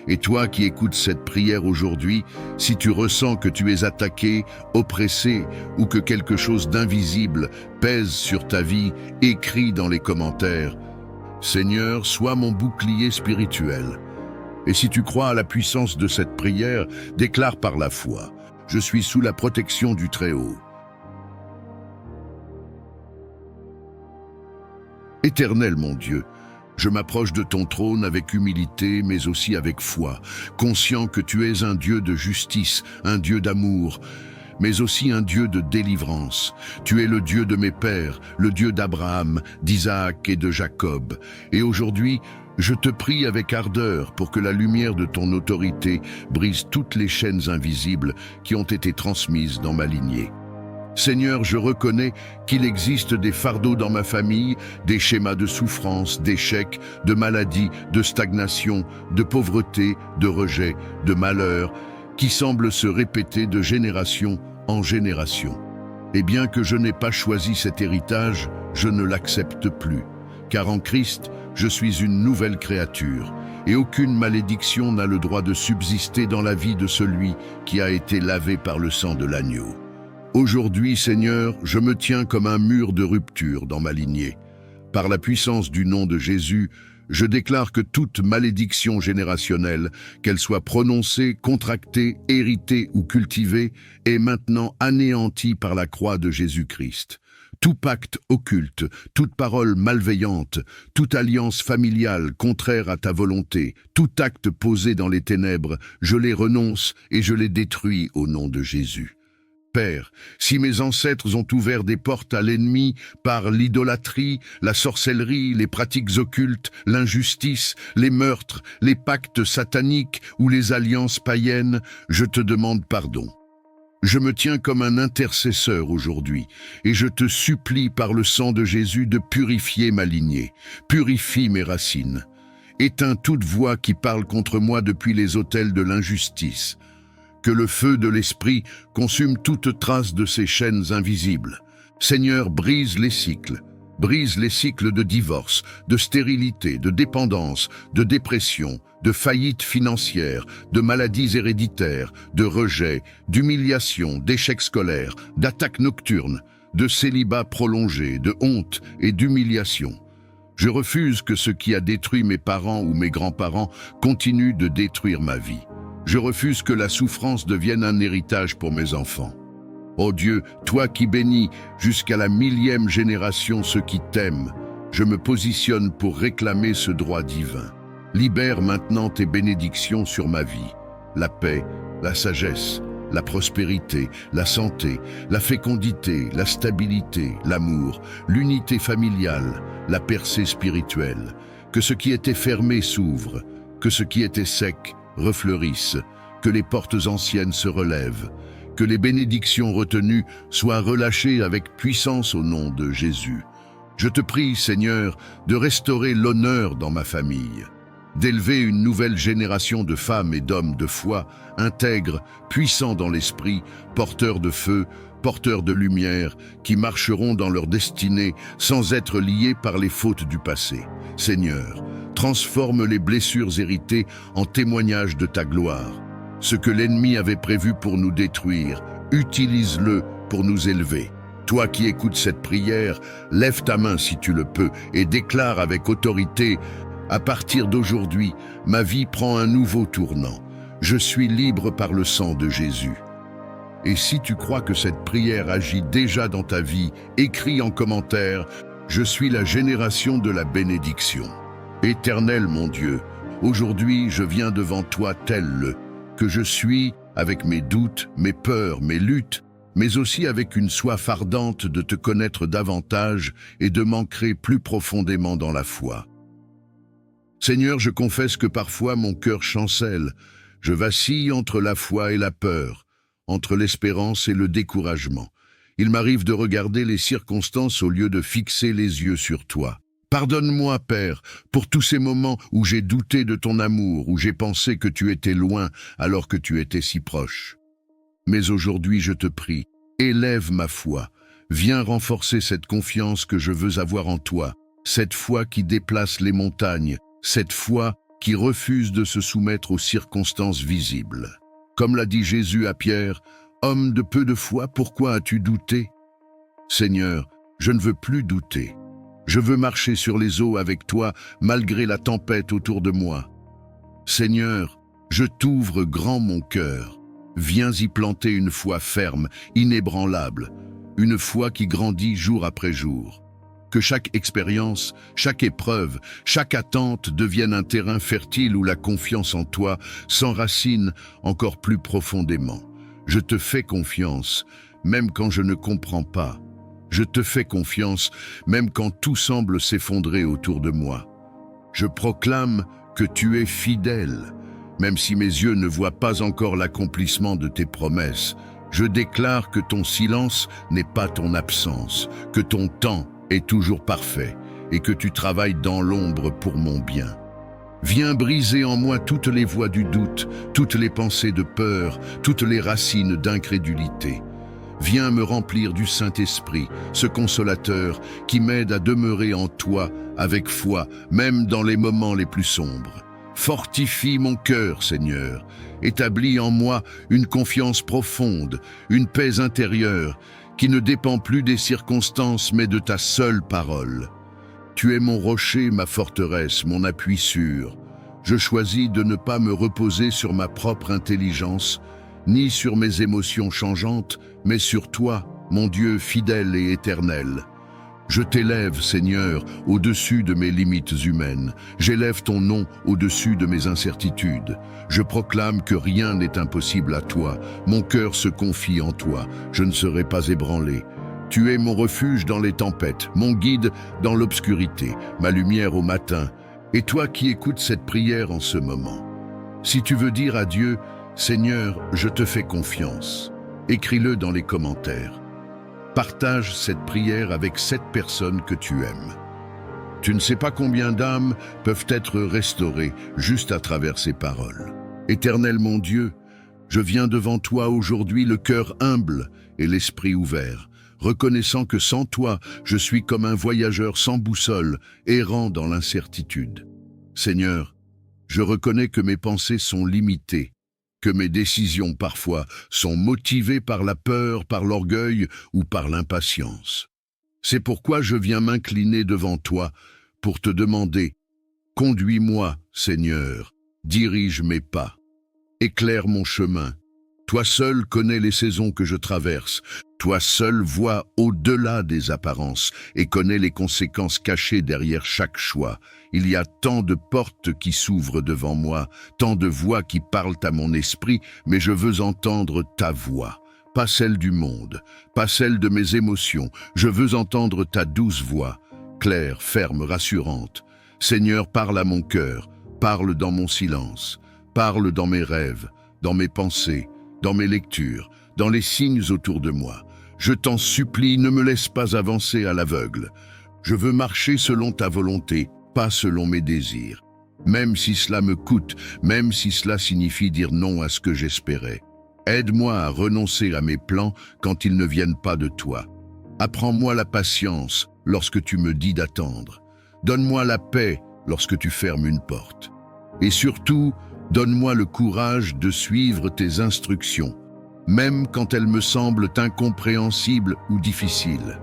Et toi qui écoutes cette prière aujourd'hui, si tu ressens que tu es attaqué, oppressé ou que quelque chose d'invisible pèse sur ta vie, écris dans les commentaires « Seigneur, sois mon bouclier spirituel ». Et si tu crois à la puissance de cette prière, déclare par la foi « Je suis sous la protection du Très-Haut ». Éternel mon Dieu, je m'approche de ton trône avec humilité, mais aussi avec foi, conscient que tu es un Dieu de justice, un Dieu d'amour, mais aussi un Dieu de délivrance. Tu es le Dieu de mes pères, le Dieu d'Abraham, d'Isaac et de Jacob. Et aujourd'hui, je te prie avec ardeur pour que la lumière de ton autorité brise toutes les chaînes invisibles qui ont été transmises dans ma lignée. Seigneur, je reconnais qu'il existe des fardeaux dans ma famille, des schémas de souffrance, d'échec, de maladie, de stagnation, de pauvreté, de rejet, de malheur, qui semblent se répéter de génération en génération. Et bien que je n'ai pas choisi cet héritage, je ne l'accepte plus, car en Christ, je suis une nouvelle créature, et aucune malédiction n'a le droit de subsister dans la vie de celui qui a été lavé par le sang de l'agneau. Aujourd'hui, Seigneur, je me tiens comme un mur de rupture dans ma lignée. Par la puissance du nom de Jésus, je déclare que toute malédiction générationnelle, qu'elle soit prononcée, contractée, héritée ou cultivée, est maintenant anéantie par la croix de Jésus-Christ. Tout pacte occulte, toute parole malveillante, toute alliance familiale contraire à ta volonté, tout acte posé dans les ténèbres, je les renonce et je les détruis au nom de Jésus. Père, si mes ancêtres ont ouvert des portes à l'ennemi par l'idolâtrie, la sorcellerie, les pratiques occultes, l'injustice, les meurtres, les pactes sataniques ou les alliances païennes, je te demande pardon. Je me tiens comme un intercesseur aujourd'hui, et je te supplie par le sang de Jésus de purifier ma lignée, purifie mes racines. Éteins toute voix qui parle contre moi depuis les autels de l'injustice. Que le feu de l'Esprit consume toute trace de ces chaînes invisibles. Seigneur, brise les cycles de divorce, de stérilité, de dépendance, de dépression, de faillite financière, de maladies héréditaires, de rejet, d'humiliation, d'échecs scolaires, d'attaques nocturnes, de célibat prolongé, de honte et d'humiliation. Je refuse que ce qui a détruit mes parents ou mes grands-parents continue de détruire ma vie. Je refuse que la souffrance devienne un héritage pour mes enfants. Ô Dieu, toi qui bénis jusqu'à la 1000e génération ceux qui t'aiment, je me positionne pour réclamer ce droit divin. Libère maintenant tes bénédictions sur ma vie. La paix, la sagesse, la prospérité, la santé, la fécondité, la stabilité, l'amour, l'unité familiale, la percée spirituelle. Que ce qui était fermé s'ouvre, que ce qui était sec refleurissent, que les portes anciennes se relèvent, que les bénédictions retenues soient relâchées avec puissance au nom de Jésus. Je te prie, Seigneur, de restaurer l'honneur dans ma famille, d'élever une nouvelle génération de femmes et d'hommes de foi, intègres, puissants dans l'esprit, porteurs de feu, porteurs de lumière, qui marcheront dans leur destinée sans être liés par les fautes du passé. Seigneur, transforme les blessures héritées en témoignages de ta gloire. Ce que l'ennemi avait prévu pour nous détruire, utilise-le pour nous élever. Toi qui écoutes cette prière, lève ta main si tu le peux et déclare avec autorité: à partir d'aujourd'hui, ma vie prend un nouveau tournant. Je suis libre par le sang de Jésus. Et si tu crois que cette prière agit déjà dans ta vie, écris en commentaire: je suis la génération de la bénédiction. Éternel mon Dieu, aujourd'hui je viens devant toi tel que je suis, avec mes doutes, mes peurs, mes luttes, mais aussi avec une soif ardente de te connaître davantage et de m'ancrer plus profondément dans la foi. Seigneur, je confesse que parfois mon cœur chancelle, je vacille entre la foi et la peur, entre l'espérance et le découragement. Il m'arrive de regarder les circonstances au lieu de fixer les yeux sur toi. Pardonne-moi, Père, pour tous ces moments où j'ai douté de ton amour, où j'ai pensé que tu étais loin alors que tu étais si proche. Mais aujourd'hui, je te prie, élève ma foi. Viens renforcer cette confiance que je veux avoir en toi, cette foi qui déplace les montagnes, cette foi qui refuse de se soumettre aux circonstances visibles. Comme l'a dit Jésus à Pierre: « Homme de peu de foi, pourquoi as-tu douté ?» Seigneur, je ne veux plus douter. Je veux marcher sur les eaux avec toi malgré la tempête autour de moi. Seigneur, je t'ouvre grand mon cœur. Viens y planter une foi ferme, inébranlable, une foi qui grandit jour après jour. Que chaque expérience, chaque épreuve, chaque attente devienne un terrain fertile où la confiance en toi s'enracine encore plus profondément. Je te fais confiance, même quand je ne comprends pas. Je te fais confiance, même quand tout semble s'effondrer autour de moi. Je proclame que tu es fidèle, même si mes yeux ne voient pas encore l'accomplissement de tes promesses. Je déclare que ton silence n'est pas ton absence, que ton temps est toujours parfait et que tu travailles dans l'ombre pour mon bien. Viens briser en moi toutes les voies du doute, toutes les pensées de peur, toutes les racines d'incrédulité. Viens me remplir du Saint-Esprit, ce consolateur qui m'aide à demeurer en toi avec foi, même dans les moments les plus sombres. Fortifie mon cœur, Seigneur. Établis en moi une confiance profonde, une paix intérieure qui ne dépend plus des circonstances mais de ta seule parole. Tu es mon rocher, ma forteresse, mon appui sûr. Je choisis de ne pas me reposer sur ma propre intelligence, ni sur mes émotions changeantes, mais sur toi, mon Dieu fidèle et éternel. Je t'élève, Seigneur, au-dessus de mes limites humaines. J'élève ton nom au-dessus de mes incertitudes. Je proclame que rien n'est impossible à toi. Mon cœur se confie en toi. Je ne serai pas ébranlé. Tu es mon refuge dans les tempêtes, mon guide dans l'obscurité, ma lumière au matin. Et toi qui écoutes cette prière en ce moment, si tu veux dire à Dieu, Seigneur, je te fais confiance, écris-le dans les commentaires. Partage cette prière avec 7 personnes que tu aimes. Tu ne sais pas combien d'âmes peuvent être restaurées juste à travers ces paroles. Éternel mon Dieu, je viens devant toi aujourd'hui le cœur humble et l'esprit ouvert, reconnaissant que sans toi, je suis comme un voyageur sans boussole, errant dans l'incertitude. Seigneur, je reconnais que mes pensées sont limitées, que mes décisions parfois sont motivées par la peur, par l'orgueil ou par l'impatience. C'est pourquoi je viens m'incliner devant toi pour te demander, conduis-moi, Seigneur, dirige mes pas, éclaire mon chemin. Toi seul connais les saisons que je traverse, toi seul vois au-delà des apparences et connais les conséquences cachées derrière chaque choix. Il y a tant de portes qui s'ouvrent devant moi, tant de voix qui parlent à mon esprit, mais je veux entendre ta voix, pas celle du monde, pas celle de mes émotions. Je veux entendre ta douce voix, claire, ferme, rassurante. Seigneur, parle à mon cœur, parle dans mon silence, parle dans mes rêves, dans mes pensées, dans mes lectures, dans les signes autour de moi. Je t'en supplie, ne me laisse pas avancer à l'aveugle. Je veux marcher selon ta volonté, pas selon mes désirs. Même si cela me coûte, même si cela signifie dire non à ce que j'espérais. Aide-moi à renoncer à mes plans quand ils ne viennent pas de toi. Apprends-moi la patience lorsque tu me dis d'attendre. Donne-moi la paix lorsque tu fermes une porte. Et surtout, donne-moi le courage de suivre tes instructions, même quand elles me semblent incompréhensibles ou difficiles.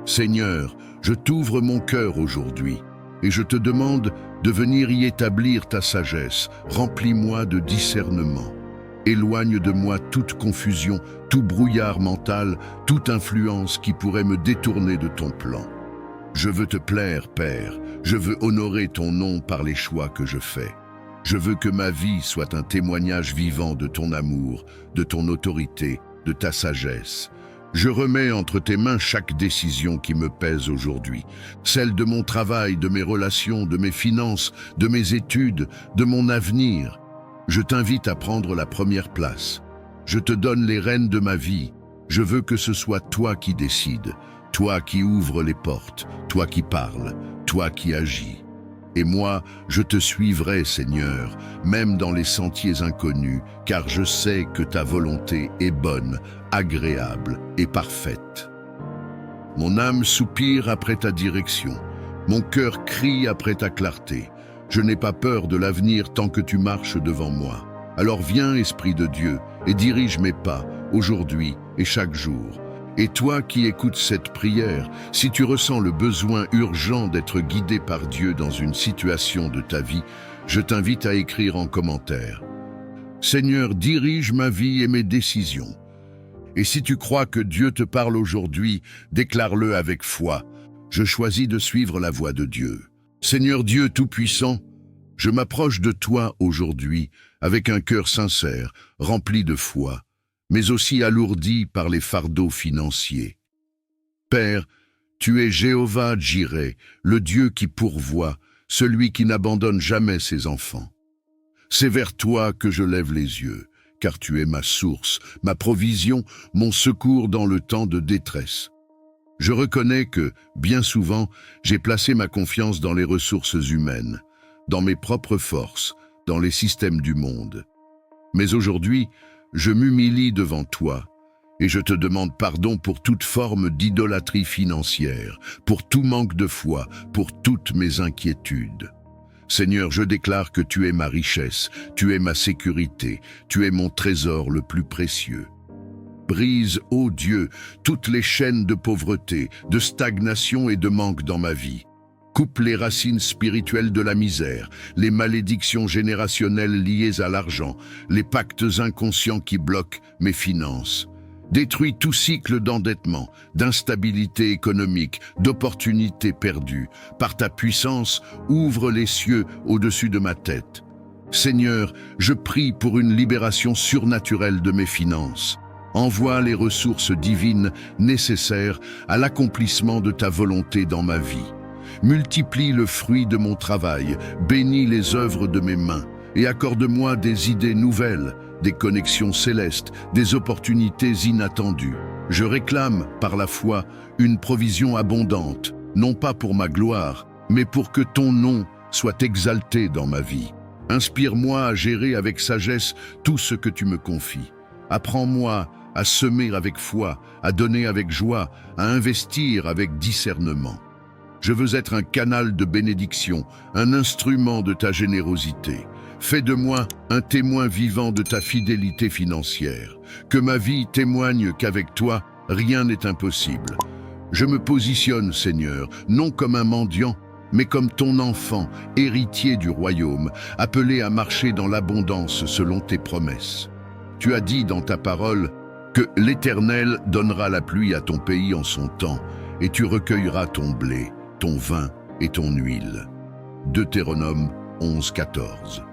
Seigneur, je t'ouvre mon cœur aujourd'hui et je te demande de venir y établir ta sagesse. Remplis-moi de discernement. Éloigne de moi toute confusion, tout brouillard mental, toute influence qui pourrait me détourner de ton plan. Je veux te plaire, Père. Je veux honorer ton nom par les choix que je fais. Je veux que ma vie soit un témoignage vivant de ton amour, de ton autorité, de ta sagesse. Je remets entre tes mains chaque décision qui me pèse aujourd'hui, celle de mon travail, de mes relations, de mes finances, de mes études, de mon avenir. Je t'invite à prendre la première place. Je te donne les rênes de ma vie. Je veux que ce soit toi qui décides, toi qui ouvres les portes, toi qui parles, toi qui agis. Et moi, je te suivrai, Seigneur, même dans les sentiers inconnus, car je sais que ta volonté est bonne, agréable et parfaite. Mon âme soupire après ta direction, mon cœur crie après ta clarté. Je n'ai pas peur de l'avenir tant que tu marches devant moi. Alors viens, Esprit de Dieu, et dirige mes pas, aujourd'hui et chaque jour. Et toi qui écoutes cette prière, si tu ressens le besoin urgent d'être guidé par Dieu dans une situation de ta vie, je t'invite à écrire en commentaire. Seigneur, dirige ma vie et mes décisions. Et si tu crois que Dieu te parle aujourd'hui, déclare-le avec foi. Je choisis de suivre la voie de Dieu. Seigneur Dieu Tout-Puissant, je m'approche de toi aujourd'hui avec un cœur sincère, rempli de foi, mais aussi alourdi par les fardeaux financiers. Père, tu es Jéhovah Jireh, le Dieu qui pourvoit, celui qui n'abandonne jamais ses enfants. C'est vers toi que je lève les yeux, car tu es ma source, ma provision, mon secours dans le temps de détresse. Je reconnais que, bien souvent, j'ai placé ma confiance dans les ressources humaines, dans mes propres forces, dans les systèmes du monde. Mais aujourd'hui, je m'humilie devant toi et je te demande pardon pour toute forme d'idolâtrie financière, pour tout manque de foi, pour toutes mes inquiétudes. Seigneur, je déclare que tu es ma richesse, tu es ma sécurité, tu es mon trésor le plus précieux. Brise, ô Dieu, toutes les chaînes de pauvreté, de stagnation et de manque dans ma vie. Coupe les racines spirituelles de la misère, les malédictions générationnelles liées à l'argent, les pactes inconscients qui bloquent mes finances. Détruis tout cycle d'endettement, d'instabilité économique, d'opportunités perdues. Par ta puissance, ouvre les cieux au-dessus de ma tête. Seigneur, je prie pour une libération surnaturelle de mes finances. Envoie les ressources divines nécessaires à l'accomplissement de ta volonté dans ma vie. Multiplie le fruit de mon travail, bénis les œuvres de mes mains et accorde-moi des idées nouvelles, des connexions célestes, des opportunités inattendues. Je réclame, par la foi, une provision abondante, non pas pour ma gloire, mais pour que ton nom soit exalté dans ma vie. Inspire-moi à gérer avec sagesse tout ce que tu me confies. Apprends-moi à semer avec foi, à donner avec joie, à investir avec discernement. Je veux être un canal de bénédiction, un instrument de ta générosité. Fais de moi un témoin vivant de ta fidélité financière. Que ma vie témoigne qu'avec toi, rien n'est impossible. Je me positionne, Seigneur, non comme un mendiant, mais comme ton enfant, héritier du royaume, appelé à marcher dans l'abondance selon tes promesses. Tu as dit dans ta parole que l'Éternel donnera la pluie à ton pays en son temps, et tu recueilleras ton blé, ton vin et ton huile. Deutéronome 11:14.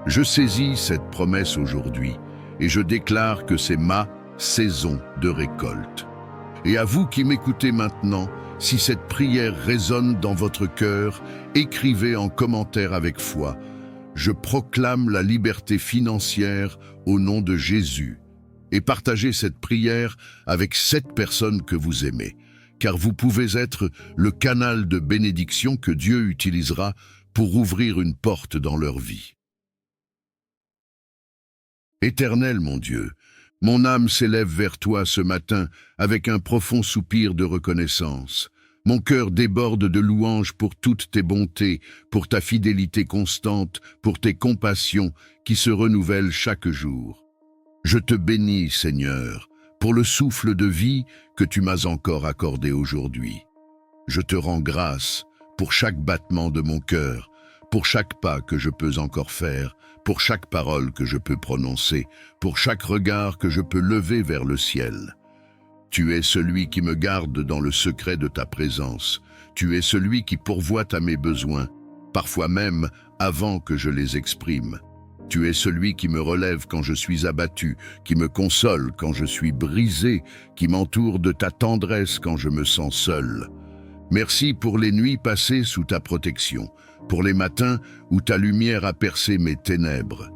Je saisis cette promesse aujourd'hui et je déclare que c'est ma saison de récolte. Et à vous qui m'écoutez maintenant, si cette prière résonne dans votre cœur, écrivez en commentaire avec foi « Je proclame la liberté financière au nom de Jésus » et partagez cette prière avec 7 personnes que vous aimez, car vous pouvez être le canal de bénédiction que Dieu utilisera pour ouvrir une porte dans leur vie. Éternel mon Dieu, mon âme s'élève vers toi ce matin avec un profond soupir de reconnaissance. Mon cœur déborde de louanges pour toutes tes bontés, pour ta fidélité constante, pour tes compassions qui se renouvellent chaque jour. Je te bénis, Seigneur, pour le souffle de vie que tu m'as encore accordé aujourd'hui. Je te rends grâce pour chaque battement de mon cœur, pour chaque pas que je peux encore faire, pour chaque parole que je peux prononcer, pour chaque regard que je peux lever vers le ciel. Tu es celui qui me garde dans le secret de ta présence. Tu es celui qui pourvoit à mes besoins, parfois même avant que je les exprime. Tu es celui qui me relève quand je suis abattu, qui me console quand je suis brisé, qui m'entoure de ta tendresse quand je me sens seul. Merci pour les nuits passées sous ta protection, pour les matins où ta lumière a percé mes ténèbres.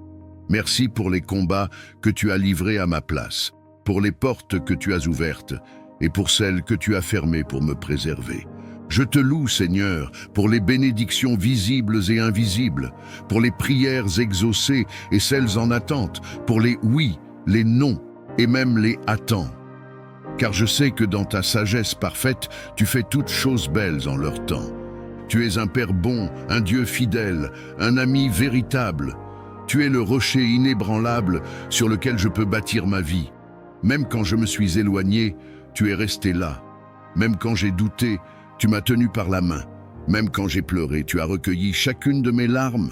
Merci pour les combats que tu as livrés à ma place, pour les portes que tu as ouvertes et pour celles que tu as fermées pour me préserver. Je te loue, Seigneur, pour les bénédictions visibles et invisibles, pour les prières exaucées et celles en attente, pour les oui, les non et même les attends. Car je sais que dans ta sagesse parfaite, tu fais toutes choses belles en leur temps. Tu es un Père bon, un Dieu fidèle, un ami véritable. Tu es le rocher inébranlable sur lequel je peux bâtir ma vie. Même quand je me suis éloigné, tu es resté là. Même quand j'ai douté, tu m'as tenu par la main. Même quand j'ai pleuré, tu as recueilli chacune de mes larmes.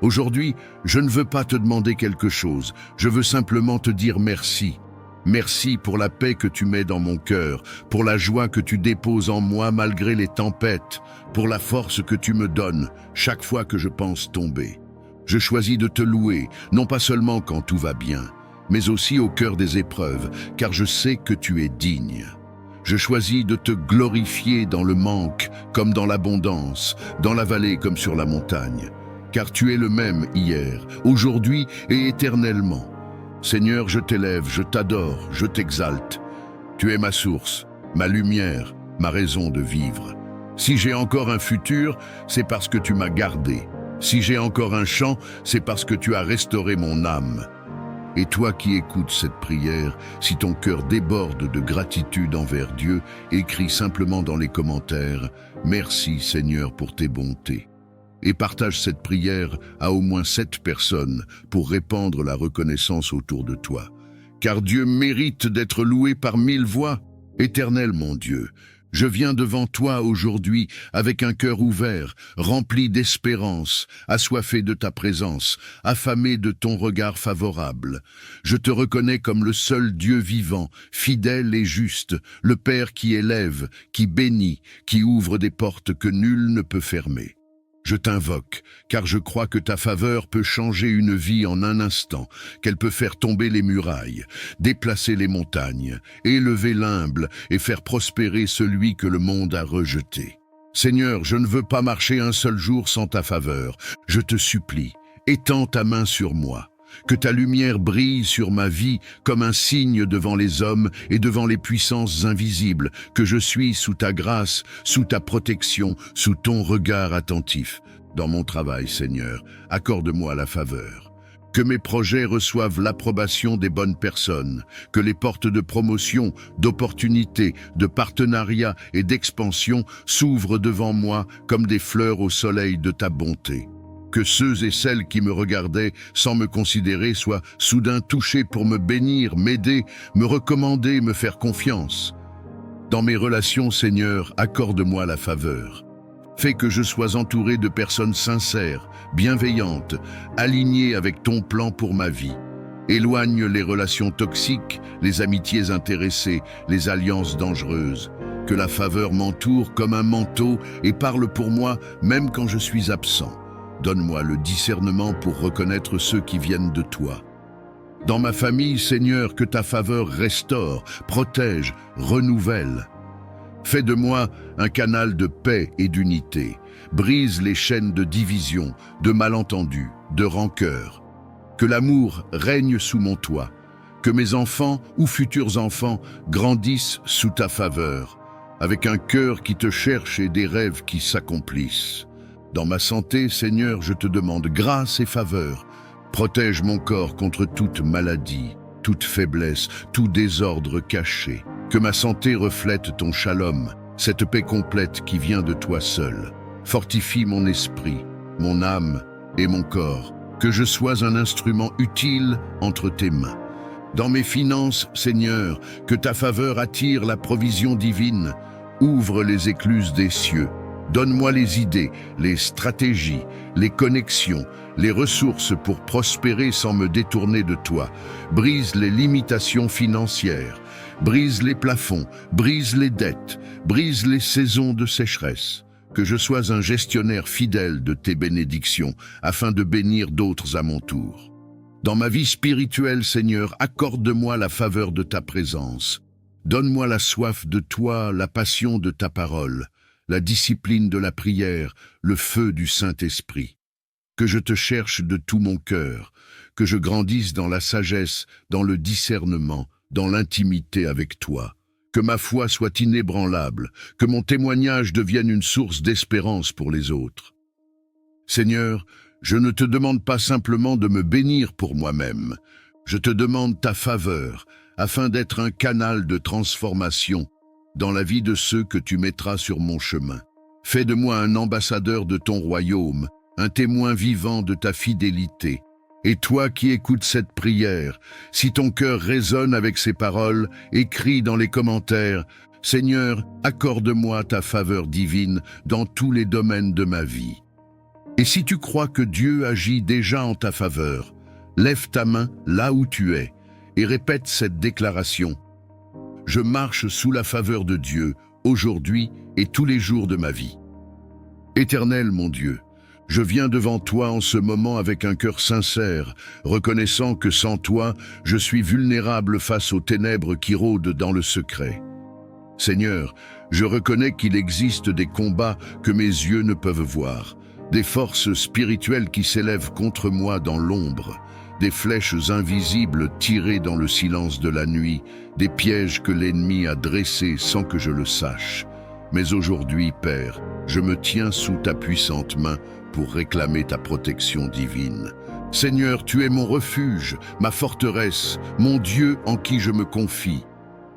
Aujourd'hui, je ne veux pas te demander quelque chose, je veux simplement te dire merci. Merci pour la paix que tu mets dans mon cœur, pour la joie que tu déposes en moi malgré les tempêtes, pour la force que tu me donnes chaque fois que je pense tomber. Je choisis de te louer, non pas seulement quand tout va bien, mais aussi au cœur des épreuves, car je sais que tu es digne. Je choisis de te glorifier dans le manque comme dans l'abondance, dans la vallée comme sur la montagne, car tu es le même hier, aujourd'hui et éternellement. Seigneur, je t'élève, je t'adore, je t'exalte. Tu es ma source, ma lumière, ma raison de vivre. Si j'ai encore un futur, c'est parce que tu m'as gardé. Si j'ai encore un chant, c'est parce que tu as restauré mon âme. Et toi qui écoutes cette prière, si ton cœur déborde de gratitude envers Dieu, écris simplement dans les commentaires « Merci Seigneur pour tes bontés » et partage cette prière à au moins 7 personnes pour répandre la reconnaissance autour de toi. Car Dieu mérite d'être loué par 1000 voix. Éternel mon Dieu, Je viens devant toi aujourd'hui avec un cœur ouvert, rempli d'espérance, assoiffé de ta présence, affamé de ton regard favorable. Je te reconnais comme le seul Dieu vivant, fidèle et juste, le Père qui élève, qui bénit, qui ouvre des portes que nul ne peut fermer. Je t'invoque, car je crois que ta faveur peut changer une vie en un instant, qu'elle peut faire tomber les murailles, déplacer les montagnes, élever l'humble et faire prospérer celui que le monde a rejeté. Seigneur, je ne veux pas marcher un seul jour sans ta faveur. Je te supplie, étends ta main sur moi. Que ta lumière brille sur ma vie comme un signe devant les hommes et devant les puissances invisibles, que je suis sous ta grâce, sous ta protection, sous ton regard attentif. Dans mon travail, Seigneur, accorde-moi la faveur. Que mes projets reçoivent l'approbation des bonnes personnes, que les portes de promotion, d'opportunité, de partenariat et d'expansion s'ouvrent devant moi comme des fleurs au soleil de ta bonté. Que ceux et celles qui me regardaient sans me considérer soient soudain touchés pour me bénir, m'aider, me recommander, me faire confiance. Dans mes relations, Seigneur, accorde-moi la faveur. Fais que je sois entouré de personnes sincères, bienveillantes, alignées avec ton plan pour ma vie. Éloigne les relations toxiques, les amitiés intéressées, les alliances dangereuses. Que la faveur m'entoure comme un manteau et parle pour moi même quand je suis absent. Donne-moi le discernement pour reconnaître ceux qui viennent de toi. Dans ma famille, Seigneur, que ta faveur restaure, protège, renouvelle. Fais de moi un canal de paix et d'unité. Brise les chaînes de division, de malentendus, de rancœur. Que l'amour règne sous mon toit. Que mes enfants ou futurs enfants grandissent sous ta faveur, avec un cœur qui te cherche et des rêves qui s'accomplissent. Dans ma santé, Seigneur, je te demande grâce et faveur. Protège mon corps contre toute maladie, toute faiblesse, tout désordre caché. Que ma santé reflète ton shalom, cette paix complète qui vient de toi seul. Fortifie mon esprit, mon âme et mon corps. Que je sois un instrument utile entre tes mains. Dans mes finances, Seigneur, que ta faveur attire la provision divine. Ouvre les écluses des cieux. Donne-moi les idées, les stratégies, les connexions, les ressources pour prospérer sans me détourner de toi. Brise les limitations financières, brise les plafonds, brise les dettes, brise les saisons de sécheresse. Que je sois un gestionnaire fidèle de tes bénédictions, afin de bénir d'autres à mon tour. Dans ma vie spirituelle, Seigneur, accorde-moi la faveur de ta présence. Donne-moi la soif de toi, la passion de ta parole, la discipline de la prière, le feu du Saint-Esprit. Que je te cherche de tout mon cœur, que je grandisse dans la sagesse, dans le discernement, dans l'intimité avec toi. Que ma foi soit inébranlable, que mon témoignage devienne une source d'espérance pour les autres. Seigneur, je ne te demande pas simplement de me bénir pour moi-même, je te demande ta faveur, afin d'être un canal de transformation dans la vie de ceux que tu mettras sur mon chemin. Fais de moi un ambassadeur de ton royaume, un témoin vivant de ta fidélité. Et toi qui écoutes cette prière, si ton cœur résonne avec ces paroles, écris dans les commentaires « Seigneur, accorde-moi ta faveur divine dans tous les domaines de ma vie. » Et si tu crois que Dieu agit déjà en ta faveur, lève ta main là où tu es et répète cette déclaration. Je marche sous la faveur de Dieu, aujourd'hui et tous les jours de ma vie. Éternel mon Dieu, je viens devant toi en ce moment avec un cœur sincère, reconnaissant que sans toi, je suis vulnérable face aux ténèbres qui rôdent dans le secret. Seigneur, je reconnais qu'il existe des combats que mes yeux ne peuvent voir, des forces spirituelles qui s'élèvent contre moi dans l'ombre, des flèches invisibles tirées dans le silence de la nuit, des pièges que l'ennemi a dressés sans que je le sache. Mais aujourd'hui, Père, je me tiens sous ta puissante main pour réclamer ta protection divine. Seigneur, tu es mon refuge, ma forteresse, mon Dieu en qui je me confie.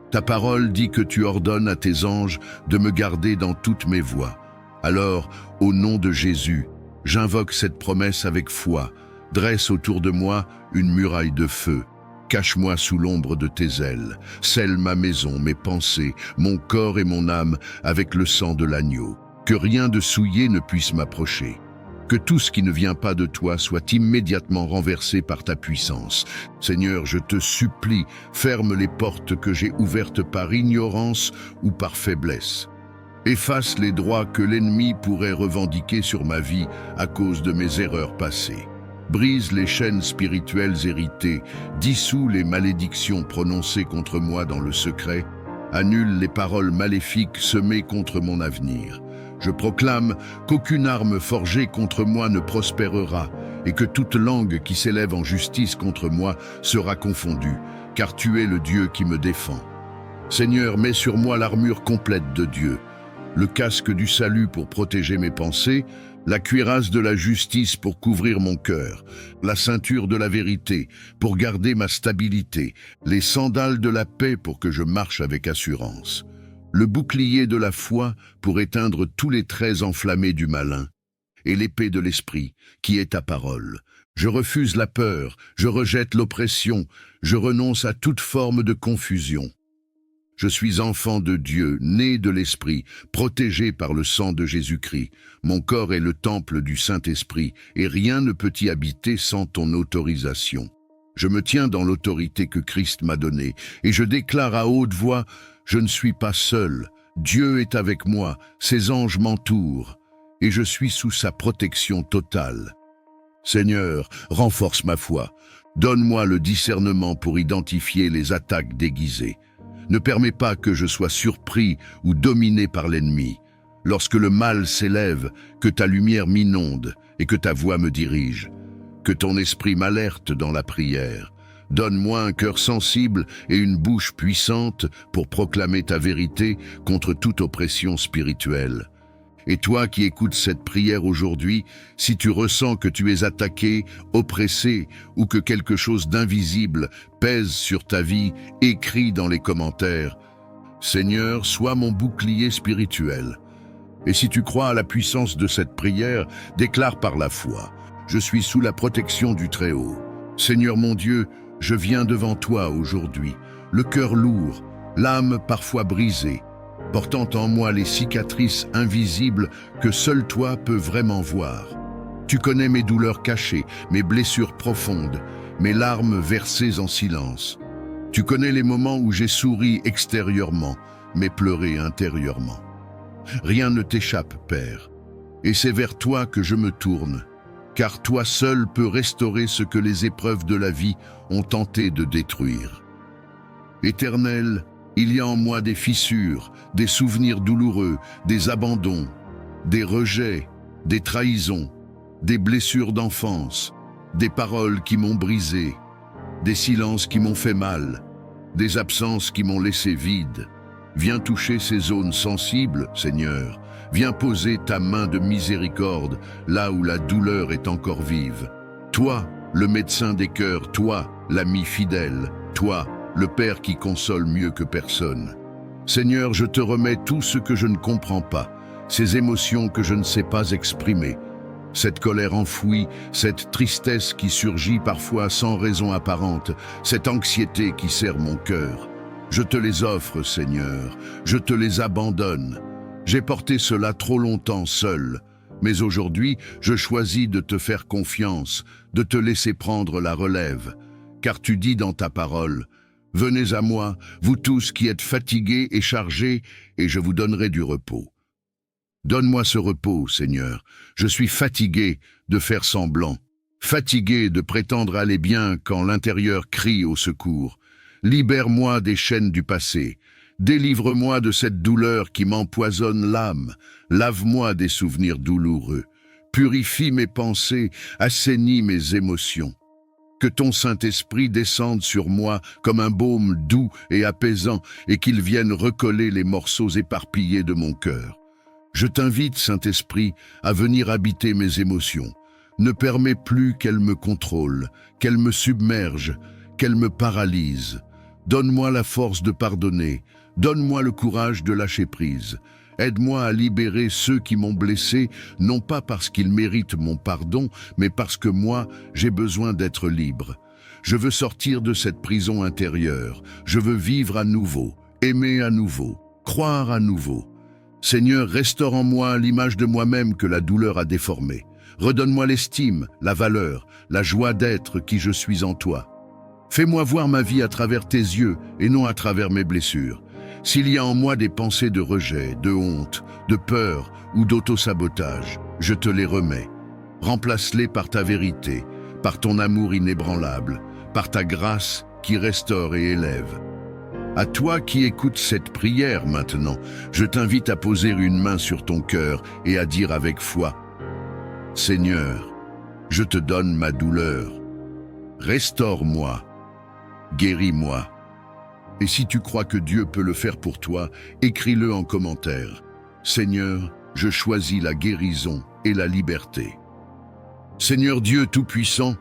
Ta parole dit que tu ordonnes à tes anges de me garder dans toutes mes voies. Alors, au nom de Jésus, j'invoque cette promesse avec foi. Dresse autour de moi une muraille de feu. Cache-moi sous l'ombre de tes ailes, scelle ma maison, mes pensées, mon corps et mon âme avec le sang de l'agneau. Que rien de souillé ne puisse m'approcher. Que tout ce qui ne vient pas de toi soit immédiatement renversé par ta puissance. Seigneur, je te supplie, ferme les portes que j'ai ouvertes par ignorance ou par faiblesse. Efface les droits que l'ennemi pourrait revendiquer sur ma vie à cause de mes erreurs passées. Brise les chaînes spirituelles héritées, dissous les malédictions prononcées contre moi dans le secret, annule les paroles maléfiques semées contre mon avenir. Je proclame qu'aucune arme forgée contre moi ne prospérera et que toute langue qui s'élève en justice contre moi sera confondue, car tu es le Dieu qui me défend. Seigneur, mets sur moi l'armure complète de Dieu, le casque du salut pour protéger mes pensées, la cuirasse de la justice pour couvrir mon cœur, la ceinture de la vérité pour garder ma stabilité, les sandales de la paix pour que je marche avec assurance, le bouclier de la foi pour éteindre tous les traits enflammés du malin, et l'épée de l'esprit qui est ta parole. Je refuse la peur, je rejette l'oppression, je renonce à toute forme de confusion. Je suis enfant de Dieu, né de l'Esprit, protégé par le sang de Jésus-Christ. Mon corps est le temple du Saint-Esprit, et rien ne peut y habiter sans ton autorisation. Je me tiens dans l'autorité que Christ m'a donnée, et je déclare à haute voix, je ne suis pas seul. Dieu est avec moi, ses anges m'entourent, et je suis sous sa protection totale. Seigneur, renforce ma foi. Donne-moi le discernement pour identifier les attaques déguisées. Ne permets pas que je sois surpris ou dominé par l'ennemi. Lorsque le mal s'élève, que ta lumière m'inonde et que ta voix me dirige. Que ton esprit m'alerte dans la prière. Donne-moi un cœur sensible et une bouche puissante pour proclamer ta vérité contre toute oppression spirituelle. Et toi qui écoutes cette prière aujourd'hui, si tu ressens que tu es attaqué, oppressé ou que quelque chose d'invisible pèse sur ta vie, écris dans les commentaires « Seigneur, sois mon bouclier spirituel ». Et si tu crois à la puissance de cette prière, déclare par la foi « Je suis sous la protection du Très-Haut ». Seigneur mon Dieu, je viens devant toi aujourd'hui, le cœur lourd, l'âme parfois brisée, portant en moi les cicatrices invisibles que seul toi peux vraiment voir. Tu connais mes douleurs cachées, mes blessures profondes, mes larmes versées en silence. Tu connais les moments où j'ai souri extérieurement, mais pleuré intérieurement. Rien ne t'échappe, Père, et c'est vers toi que je me tourne, car toi seul peux restaurer ce que les épreuves de la vie ont tenté de détruire. Éternel, il y a en moi des fissures, des souvenirs douloureux, des abandons, des rejets, des trahisons, des blessures d'enfance, des paroles qui m'ont brisé, des silences qui m'ont fait mal, des absences qui m'ont laissé vide. Viens toucher ces zones sensibles, Seigneur. Viens poser ta main de miséricorde là où la douleur est encore vive. Toi, le médecin des cœurs, toi, l'ami fidèle, toi, le Père qui console mieux que personne. Seigneur, je te remets tout ce que je ne comprends pas, ces émotions que je ne sais pas exprimer, cette colère enfouie, cette tristesse qui surgit parfois sans raison apparente, cette anxiété qui serre mon cœur. Je te les offre, Seigneur, je te les abandonne. J'ai porté cela trop longtemps seul, mais aujourd'hui, je choisis de te faire confiance, de te laisser prendre la relève, car tu dis dans ta parole, « Venez à moi, vous tous qui êtes fatigués et chargés, et je vous donnerai du repos. » Donne-moi ce repos, Seigneur. Je suis fatigué de faire semblant, fatigué de prétendre aller bien quand l'intérieur crie au secours. Libère-moi des chaînes du passé. Délivre-moi de cette douleur qui m'empoisonne l'âme. Lave-moi des souvenirs douloureux. Purifie mes pensées, assainis mes émotions. Que ton Saint-Esprit descende sur moi comme un baume doux et apaisant et qu'il vienne recoller les morceaux éparpillés de mon cœur. Je t'invite, Saint-Esprit, à venir habiter mes émotions. Ne permets plus qu'elles me contrôlent, qu'elles me submergent, qu'elles me paralysent. Donne-moi la force de pardonner, donne-moi le courage de lâcher prise. Aide-moi à libérer ceux qui m'ont blessé, non pas parce qu'ils méritent mon pardon, mais parce que moi, j'ai besoin d'être libre. Je veux sortir de cette prison intérieure. Je veux vivre à nouveau, aimer à nouveau, croire à nouveau. Seigneur, restaure en moi l'image de moi-même que la douleur a déformée. Redonne-moi l'estime, la valeur, la joie d'être qui je suis en toi. Fais-moi voir ma vie à travers tes yeux et non à travers mes blessures. S'il y a en moi des pensées de rejet, de honte, de peur ou d'auto-sabotage, je te les remets. Remplace-les par ta vérité, par ton amour inébranlable, par ta grâce qui restaure et élève. À toi qui écoutes cette prière maintenant, je t'invite à poser une main sur ton cœur et à dire avec foi: Seigneur, je te donne ma douleur. Restaure-moi, guéris-moi. Et si tu crois que Dieu peut le faire pour toi, écris-le en commentaire. Seigneur, je choisis la guérison et la liberté. Seigneur Dieu Tout-Puissant,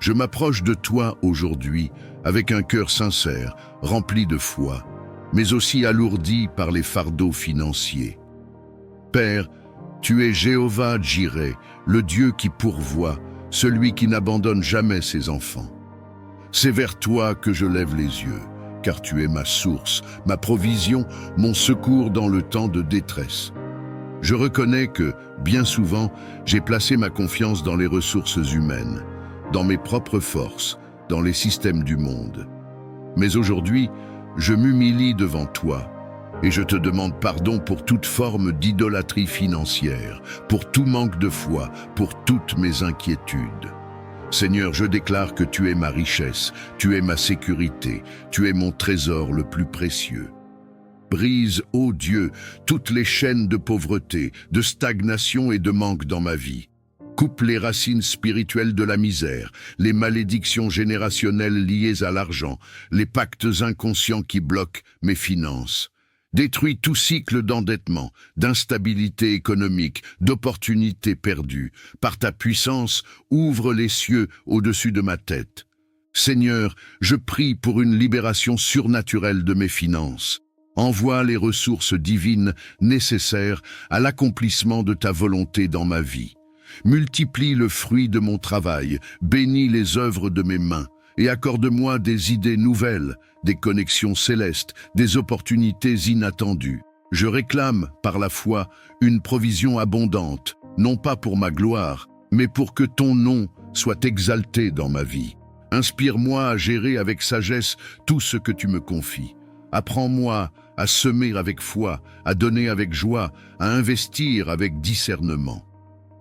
je m'approche de toi aujourd'hui avec un cœur sincère, rempli de foi, mais aussi alourdi par les fardeaux financiers. Père, tu es Jéhovah Jireh, le Dieu qui pourvoit, celui qui n'abandonne jamais ses enfants. C'est vers toi que je lève les yeux, car tu es ma source, ma provision, mon secours dans le temps de détresse. Je reconnais que, bien souvent, j'ai placé ma confiance dans les ressources humaines, dans mes propres forces, dans les systèmes du monde. Mais aujourd'hui, je m'humilie devant toi et je te demande pardon pour toute forme d'idolâtrie financière, pour tout manque de foi, pour toutes mes inquiétudes. Seigneur, je déclare que tu es ma richesse, tu es ma sécurité, tu es mon trésor le plus précieux. Brise, ô Dieu, toutes les chaînes de pauvreté, de stagnation et de manque dans ma vie. Coupe les racines spirituelles de la misère, les malédictions générationnelles liées à l'argent, les pactes inconscients qui bloquent mes finances. Détruis tout cycle d'endettement, d'instabilité économique, d'opportunités perdues. Par ta puissance, ouvre les cieux au-dessus de ma tête. Seigneur, je prie pour une libération surnaturelle de mes finances. Envoie les ressources divines nécessaires à l'accomplissement de ta volonté dans ma vie. Multiplie le fruit de mon travail, bénis les œuvres de mes mains et accorde-moi des idées nouvelles, des connexions célestes, des opportunités inattendues. Je réclame, par la foi, une provision abondante, non pas pour ma gloire, mais pour que ton nom soit exalté dans ma vie. Inspire-moi à gérer avec sagesse tout ce que tu me confies. Apprends-moi à semer avec foi, à donner avec joie, à investir avec discernement.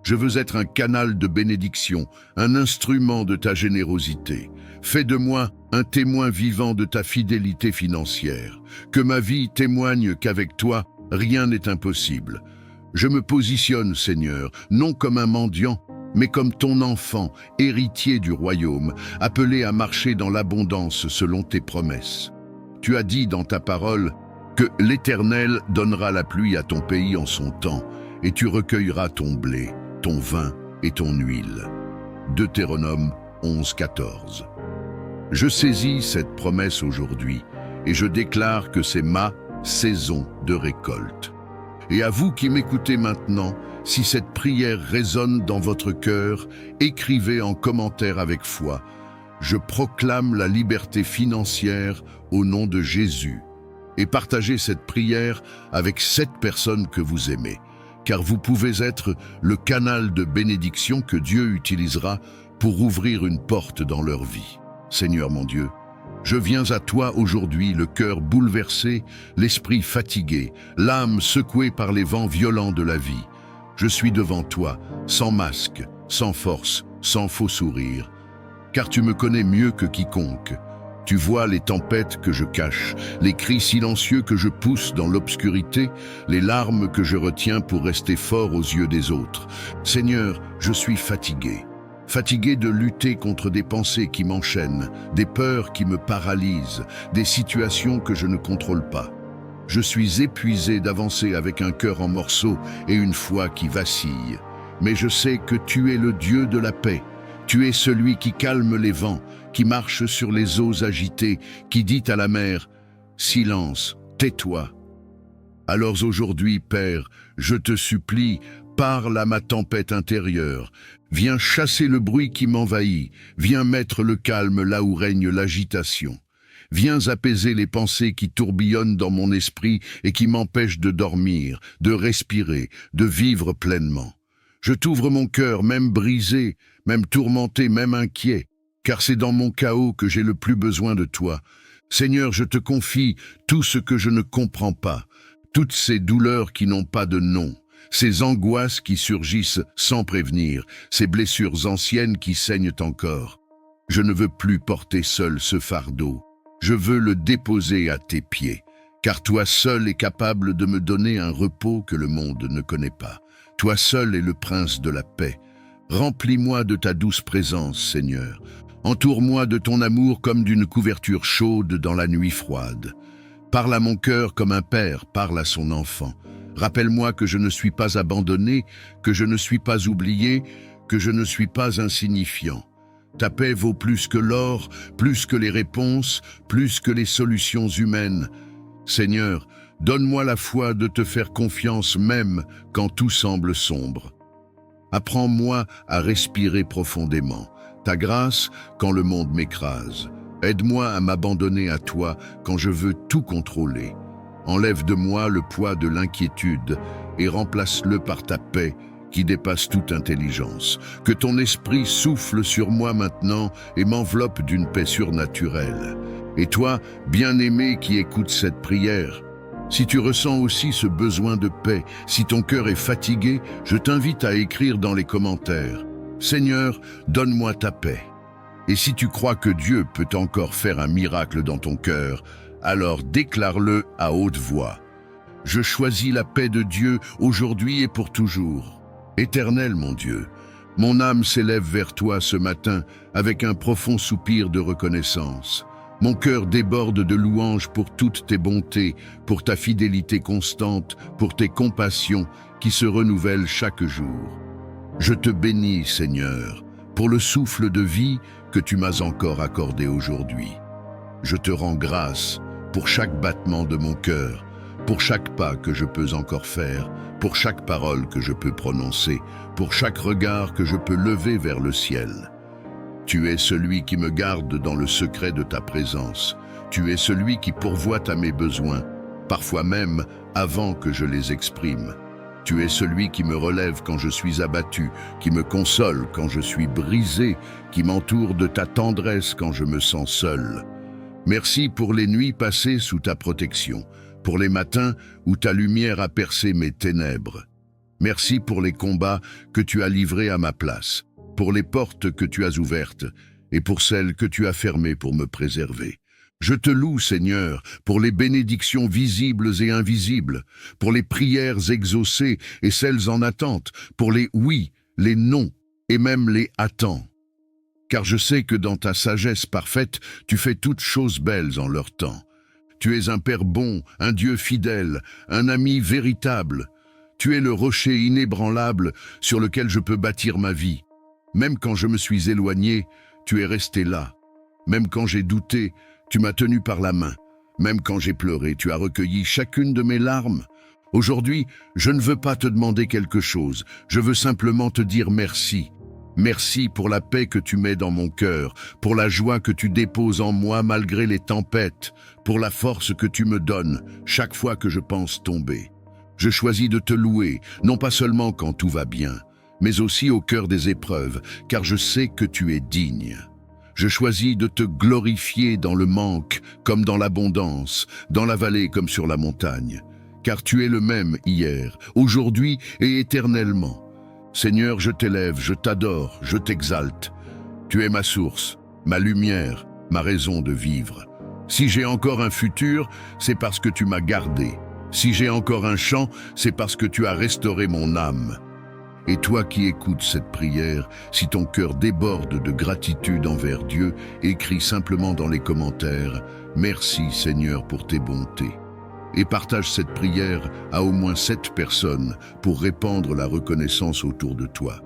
Je veux être un canal de bénédiction, un instrument de ta générosité. Fais de moi un témoin vivant de ta fidélité financière. Que ma vie témoigne qu'avec toi, rien n'est impossible. Je me positionne, Seigneur, non comme un mendiant, mais comme ton enfant, héritier du royaume, appelé à marcher dans l'abondance selon tes promesses. Tu as dit dans ta parole que l'Éternel donnera la pluie à ton pays en son temps, et tu recueilleras ton blé, ton vin et ton huile. Deutéronome 11:14. Je saisis cette promesse aujourd'hui et je déclare que c'est ma saison de récolte. Et à vous qui m'écoutez maintenant, si cette prière résonne dans votre cœur, écrivez en commentaire avec foi: je proclame la liberté financière au nom de Jésus. Et partagez cette prière avec 7 personnes que vous aimez, car vous pouvez être le canal de bénédiction que Dieu utilisera pour ouvrir une porte dans leur vie. Seigneur mon Dieu, je viens à toi aujourd'hui, le cœur bouleversé, l'esprit fatigué, l'âme secouée par les vents violents de la vie. Je suis devant toi, sans masque, sans force, sans faux sourire, car tu me connais mieux que quiconque. Tu vois les tempêtes que je cache, les cris silencieux que je pousse dans l'obscurité, les larmes que je retiens pour rester fort aux yeux des autres. Seigneur, je suis fatigué. Fatigué de lutter contre des pensées qui m'enchaînent, des peurs qui me paralysent, des situations que je ne contrôle pas. Je suis épuisé d'avancer avec un cœur en morceaux et une foi qui vacille. Mais je sais que tu es le Dieu de la paix. Tu es celui qui calme les vents, qui marche sur les eaux agitées, qui dit à la mer « Silence, tais-toi ». Alors aujourd'hui, Père, je te supplie, Parle à ma tempête intérieure. Viens chasser le bruit qui m'envahit. Viens mettre le calme là où règne l'agitation. Viens apaiser les pensées qui tourbillonnent dans mon esprit et qui m'empêchent de dormir, de respirer, de vivre pleinement. Je t'ouvre mon cœur, même brisé, même tourmenté, même inquiet, car c'est dans mon chaos que j'ai le plus besoin de toi. Seigneur, je te confie tout ce que je ne comprends pas, toutes ces douleurs qui n'ont pas de nom, ces angoisses qui surgissent sans prévenir, ces blessures anciennes qui saignent encore. Je ne veux plus porter seul ce fardeau. Je veux le déposer à tes pieds, car toi seul es capable de me donner un repos que le monde ne connaît pas. Toi seul es le prince de la paix. Remplis-moi de ta douce présence, Seigneur. Entoure-moi de ton amour comme d'une couverture chaude dans la nuit froide. Parle à mon cœur comme un père parle à son enfant. Rappelle-moi que je ne suis pas abandonné, que je ne suis pas oublié, que je ne suis pas insignifiant. Ta paix vaut plus que l'or, plus que les réponses, plus que les solutions humaines. Seigneur, donne-moi la foi de te faire confiance même quand tout semble sombre. Apprends-moi à respirer profondément, ta grâce quand le monde m'écrase. Aide-moi à m'abandonner à toi quand je veux tout contrôler. Enlève de moi le poids de l'inquiétude et remplace-le par ta paix qui dépasse toute intelligence. Que ton esprit souffle sur moi maintenant et m'enveloppe d'une paix surnaturelle. Et toi, bien-aimé qui écoutes cette prière, si tu ressens aussi ce besoin de paix, si ton cœur est fatigué, je t'invite à écrire dans les commentaires « Seigneur, donne-moi ta paix ». Et si tu crois que Dieu peut encore faire un miracle dans ton cœur, alors déclare-le à haute voix. Je choisis la paix de Dieu aujourd'hui et pour toujours. Éternel mon Dieu, mon âme s'élève vers toi ce matin avec un profond soupir de reconnaissance. Mon cœur déborde de louanges pour toutes tes bontés, pour ta fidélité constante, pour tes compassions qui se renouvellent chaque jour. Je te bénis, Seigneur, pour le souffle de vie que tu m'as encore accordé aujourd'hui. Je te rends grâce pour chaque battement de mon cœur, pour chaque pas que je peux encore faire, pour chaque parole que je peux prononcer, pour chaque regard que je peux lever vers le ciel. Tu es celui qui me garde dans le secret de ta présence. Tu es celui qui pourvoit à mes besoins, parfois même avant que je les exprime. Tu es celui qui me relève quand je suis abattu, qui me console quand je suis brisé, qui m'entoure de ta tendresse quand je me sens seul. Merci pour les nuits passées sous ta protection, pour les matins où ta lumière a percé mes ténèbres. Merci pour les combats que tu as livrés à ma place, pour les portes que tu as ouvertes et pour celles que tu as fermées pour me préserver. Je te loue, Seigneur, pour les bénédictions visibles et invisibles, pour les prières exaucées et celles en attente, pour les oui, les non et même les attends. Car je sais que dans ta sagesse parfaite, tu fais toutes choses belles en leur temps. Tu es un Père bon, un Dieu fidèle, un ami véritable. Tu es le rocher inébranlable sur lequel je peux bâtir ma vie. Même quand je me suis éloigné, tu es resté là. Même quand j'ai douté, tu m'as tenu par la main. Même quand j'ai pleuré, tu as recueilli chacune de mes larmes. Aujourd'hui, je ne veux pas te demander quelque chose, je veux simplement te dire merci. Merci pour la paix que tu mets dans mon cœur, pour la joie que tu déposes en moi malgré les tempêtes, pour la force que tu me donnes chaque fois que je pense tomber. Je choisis de te louer, non pas seulement quand tout va bien, mais aussi au cœur des épreuves, car je sais que tu es digne. Je choisis de te glorifier dans le manque comme dans l'abondance, dans la vallée comme sur la montagne, car tu es le même hier, aujourd'hui et éternellement. Seigneur, je t'élève, je t'adore, je t'exalte. Tu es ma source, ma lumière, ma raison de vivre. Si j'ai encore un futur, c'est parce que tu m'as gardé. Si j'ai encore un chant, c'est parce que tu as restauré mon âme. Et toi qui écoutes cette prière, si ton cœur déborde de gratitude envers Dieu, écris simplement dans les commentaires « Merci Seigneur pour tes bontés ». Et partage cette prière à au moins 7 personnes pour répandre la reconnaissance autour de toi.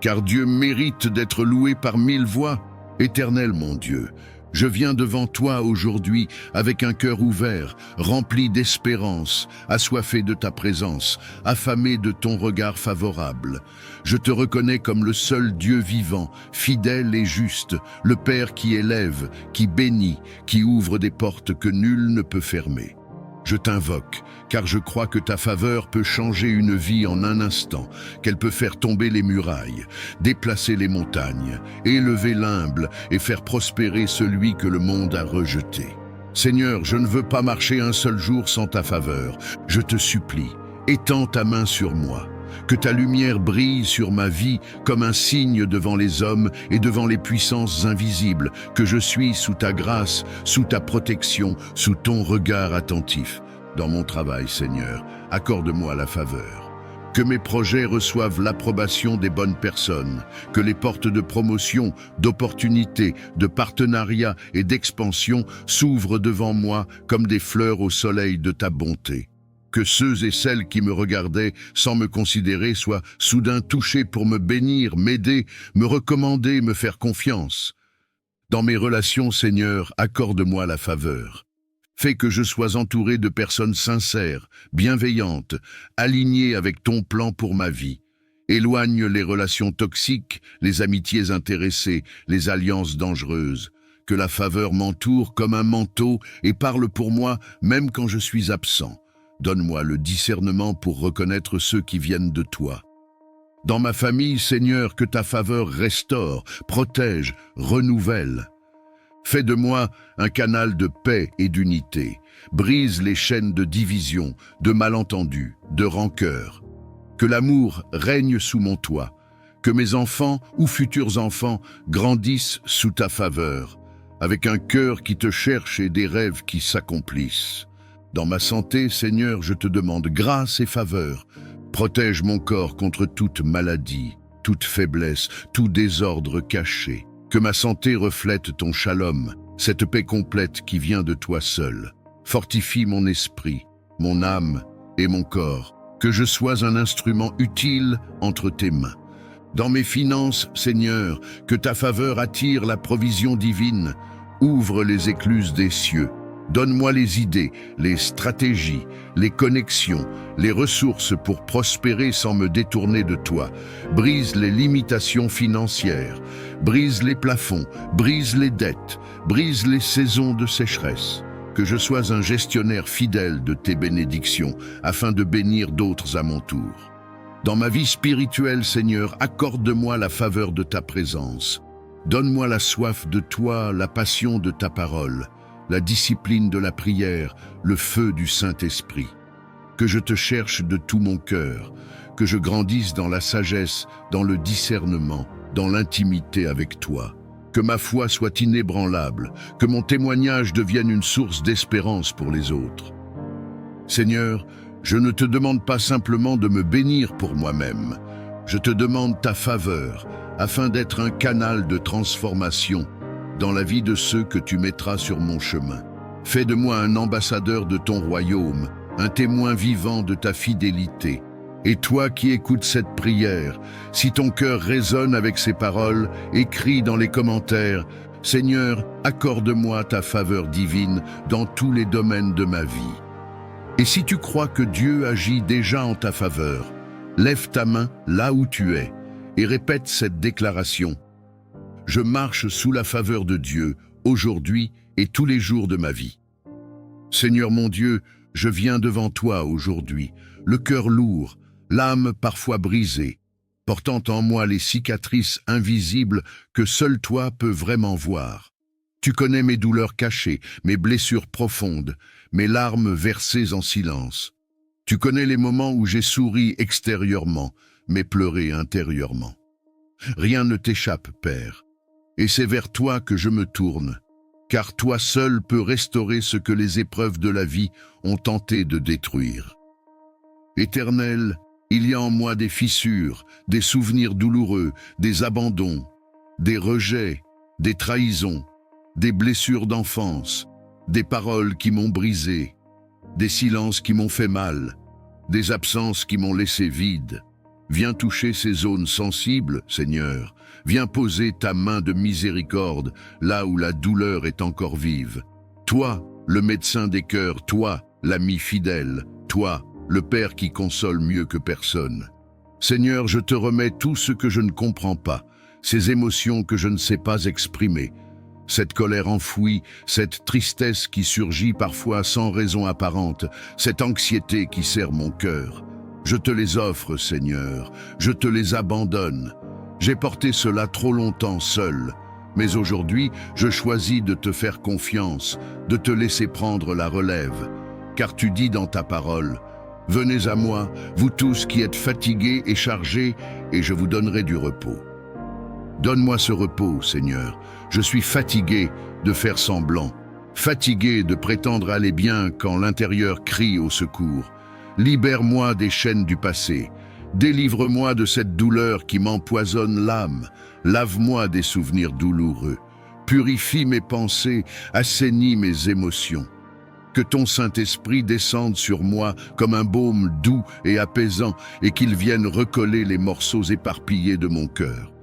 Car Dieu mérite d'être loué par 1000 voix. Éternel mon Dieu, Je viens devant toi aujourd'hui avec un cœur ouvert, rempli d'espérance, assoiffé de ta présence, affamé de ton regard favorable. Je te reconnais comme le seul Dieu vivant, fidèle et juste, le Père qui élève, qui bénit, qui ouvre des portes que nul ne peut fermer. Je t'invoque, car je crois que ta faveur peut changer une vie en un instant, qu'elle peut faire tomber les murailles, déplacer les montagnes, élever l'humble et faire prospérer celui que le monde a rejeté. Seigneur, je ne veux pas marcher un seul jour sans ta faveur. Je te supplie, étends ta main sur moi. Que ta lumière brille sur ma vie comme un signe devant les hommes et devant les puissances invisibles, que je suis sous ta grâce, sous ta protection, sous ton regard attentif. Dans mon travail, Seigneur, accorde-moi la faveur. Que mes projets reçoivent l'approbation des bonnes personnes, que les portes de promotion, d'opportunité, de partenariat et d'expansion s'ouvrent devant moi comme des fleurs au soleil de ta bonté. Que ceux et celles qui me regardaient sans me considérer soient soudain touchés pour me bénir, m'aider, me recommander, me faire confiance. Dans mes relations, Seigneur, accorde-moi la faveur. Fais que je sois entouré de personnes sincères, bienveillantes, alignées avec ton plan pour ma vie. Éloigne les relations toxiques, les amitiés intéressées, les alliances dangereuses. Que la faveur m'entoure comme un manteau et parle pour moi même quand je suis absent. Donne-moi le discernement pour reconnaître ceux qui viennent de toi. Dans ma famille, Seigneur, que ta faveur restaure, protège, renouvelle. Fais de moi un canal de paix et d'unité. Brise les chaînes de division, de malentendus, de rancœur. Que l'amour règne sous mon toit. Que mes enfants ou futurs enfants grandissent sous ta faveur, avec un cœur qui te cherche et des rêves qui s'accomplissent. Dans ma santé, Seigneur, je te demande grâce et faveur. Protège mon corps contre toute maladie, toute faiblesse, tout désordre caché. Que ma santé reflète ton shalom, cette paix complète qui vient de toi seul. Fortifie mon esprit, mon âme et mon corps. Que je sois un instrument utile entre tes mains. Dans mes finances, Seigneur, que ta faveur attire la provision divine. Ouvre les écluses des cieux. Donne-moi les idées, les stratégies, les connexions, les ressources pour prospérer sans me détourner de toi. Brise les limitations financières, brise les plafonds, brise les dettes, brise les saisons de sécheresse. Que je sois un gestionnaire fidèle de tes bénédictions, afin de bénir d'autres à mon tour. Dans ma vie spirituelle, Seigneur, accorde-moi la faveur de ta présence. Donne-moi la soif de toi, la passion de ta parole, la discipline de la prière, le feu du Saint-Esprit. Que je te cherche de tout mon cœur, que je grandisse dans la sagesse, dans le discernement, dans l'intimité avec toi. Que ma foi soit inébranlable, que mon témoignage devienne une source d'espérance pour les autres. Seigneur, je ne te demande pas simplement de me bénir pour moi-même. Je te demande ta faveur, afin d'être un canal de transformation dans la vie de ceux que tu mettras sur mon chemin. Fais de moi un ambassadeur de ton royaume, un témoin vivant de ta fidélité. Et toi qui écoutes cette prière, si ton cœur résonne avec ces paroles, écris dans les commentaires « Seigneur, accorde-moi ta faveur divine dans tous les domaines de ma vie ». Et si tu crois que Dieu agit déjà en ta faveur, lève ta main là où tu es et répète cette déclaration. Je marche sous la faveur de Dieu, aujourd'hui et tous les jours de ma vie. Seigneur mon Dieu, je viens devant toi aujourd'hui, le cœur lourd, l'âme parfois brisée, portant en moi les cicatrices invisibles que seul toi peux vraiment voir. Tu connais mes douleurs cachées, mes blessures profondes, mes larmes versées en silence. Tu connais les moments où j'ai souri extérieurement, mais pleuré intérieurement. Rien ne t'échappe, Père. Et c'est vers toi que je me tourne, car toi seul peux restaurer ce que les épreuves de la vie ont tenté de détruire. Éternel, il y a en moi des fissures, des souvenirs douloureux, des abandons, des rejets, des trahisons, des blessures d'enfance, des paroles qui m'ont brisé, des silences qui m'ont fait mal, des absences qui m'ont laissé vide. Viens toucher ces zones sensibles, Seigneur. Viens poser ta main de miséricorde là où la douleur est encore vive. Toi, le médecin des cœurs, toi, l'ami fidèle, toi, le Père qui console mieux que personne. Seigneur, je te remets tout ce que je ne comprends pas, ces émotions que je ne sais pas exprimer, cette colère enfouie, cette tristesse qui surgit parfois sans raison apparente, cette anxiété qui serre mon cœur. Je te les offre, Seigneur, je te les abandonne. J'ai porté cela trop longtemps seul, mais aujourd'hui, je choisis de te faire confiance, de te laisser prendre la relève. Car tu dis dans ta parole, « Venez à moi, vous tous qui êtes fatigués et chargés, et je vous donnerai du repos. » Donne-moi ce repos, Seigneur. Je suis fatigué de faire semblant, fatigué de prétendre aller bien quand l'intérieur crie au secours. Libère-moi des chaînes du passé. Délivre-moi de cette douleur qui m'empoisonne l'âme. Lave-moi des souvenirs douloureux. Purifie mes pensées, assainis mes émotions. Que ton Saint-Esprit descende sur moi comme un baume doux et apaisant et qu'il vienne recoller les morceaux éparpillés de mon cœur.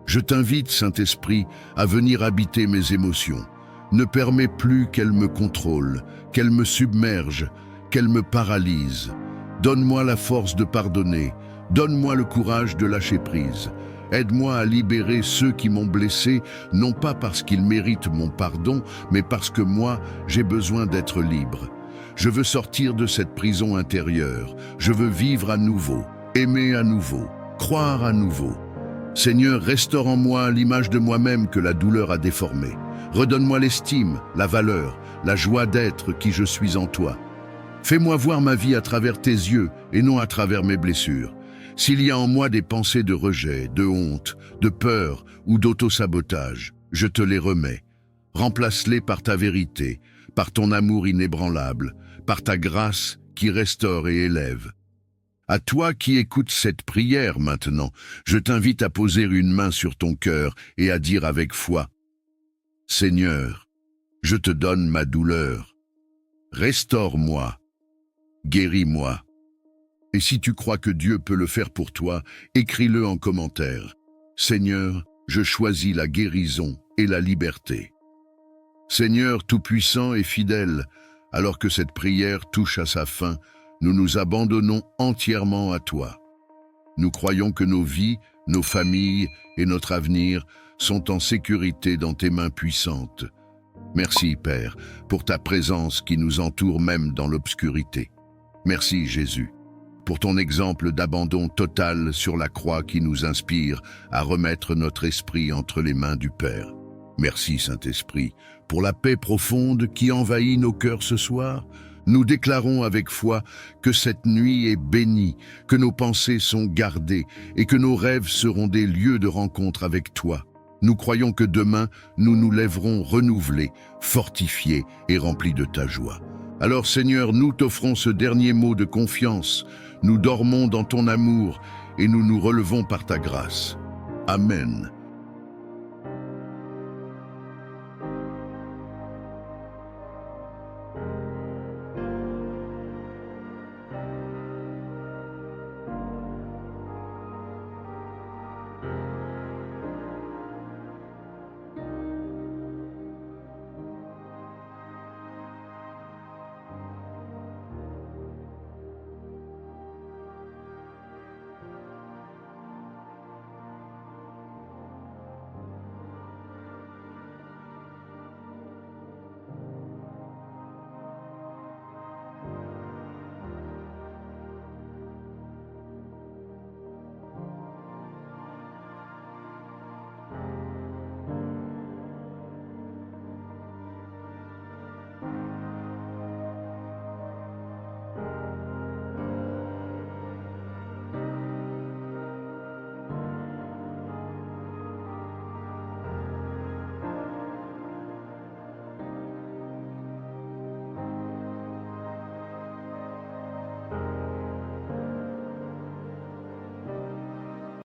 Je t'invite, Saint-Esprit, à venir habiter mes émotions. Ne permets plus qu'elles me contrôlent, qu'elles me submergent, qu'elles me paralysent. Donne-moi la force de pardonner. Donne-moi le courage de lâcher prise. Aide-moi à libérer ceux qui m'ont blessé, non pas parce qu'ils méritent mon pardon, mais parce que moi, j'ai besoin d'être libre. Je veux sortir de cette prison intérieure. Je veux vivre à nouveau, aimer à nouveau, croire à nouveau. Seigneur, restaure en moi l'image de moi-même que la douleur a déformée. Redonne-moi l'estime, la valeur, la joie d'être qui je suis en toi. Fais-moi voir ma vie à travers tes yeux et non à travers mes blessures. S'il y a en moi des pensées de rejet, de honte, de peur ou d'auto-sabotage, je te les remets. Remplace-les par ta vérité, par ton amour inébranlable, par ta grâce qui restaure et élève. À toi qui écoutes cette prière maintenant, je t'invite à poser une main sur ton cœur et à dire avec foi, « Seigneur, je te donne ma douleur. Restaure-moi, guéris-moi. » Et si tu crois que Dieu peut le faire pour toi, écris-le en commentaire. « Seigneur, je choisis la guérison et la liberté. » Seigneur tout-puissant et fidèle, alors que cette prière touche à sa fin, nous nous abandonnons entièrement à toi. Nous croyons que nos vies, nos familles et notre avenir sont en sécurité dans tes mains puissantes. Merci, Père, pour ta présence qui nous entoure même dans l'obscurité. Merci, Jésus, pour ton exemple d'abandon total sur la croix qui nous inspire à remettre notre esprit entre les mains du Père. Merci, Saint-Esprit, pour la paix profonde qui envahit nos cœurs ce soir. Nous déclarons avec foi que cette nuit est bénie, que nos pensées sont gardées et que nos rêves seront des lieux de rencontre avec toi. Nous croyons que demain, nous nous lèverons renouvelés, fortifiés et remplis de ta joie. Alors Seigneur, nous t'offrons ce dernier mot de confiance. Nous dormons dans ton amour et nous nous relevons par ta grâce. Amen.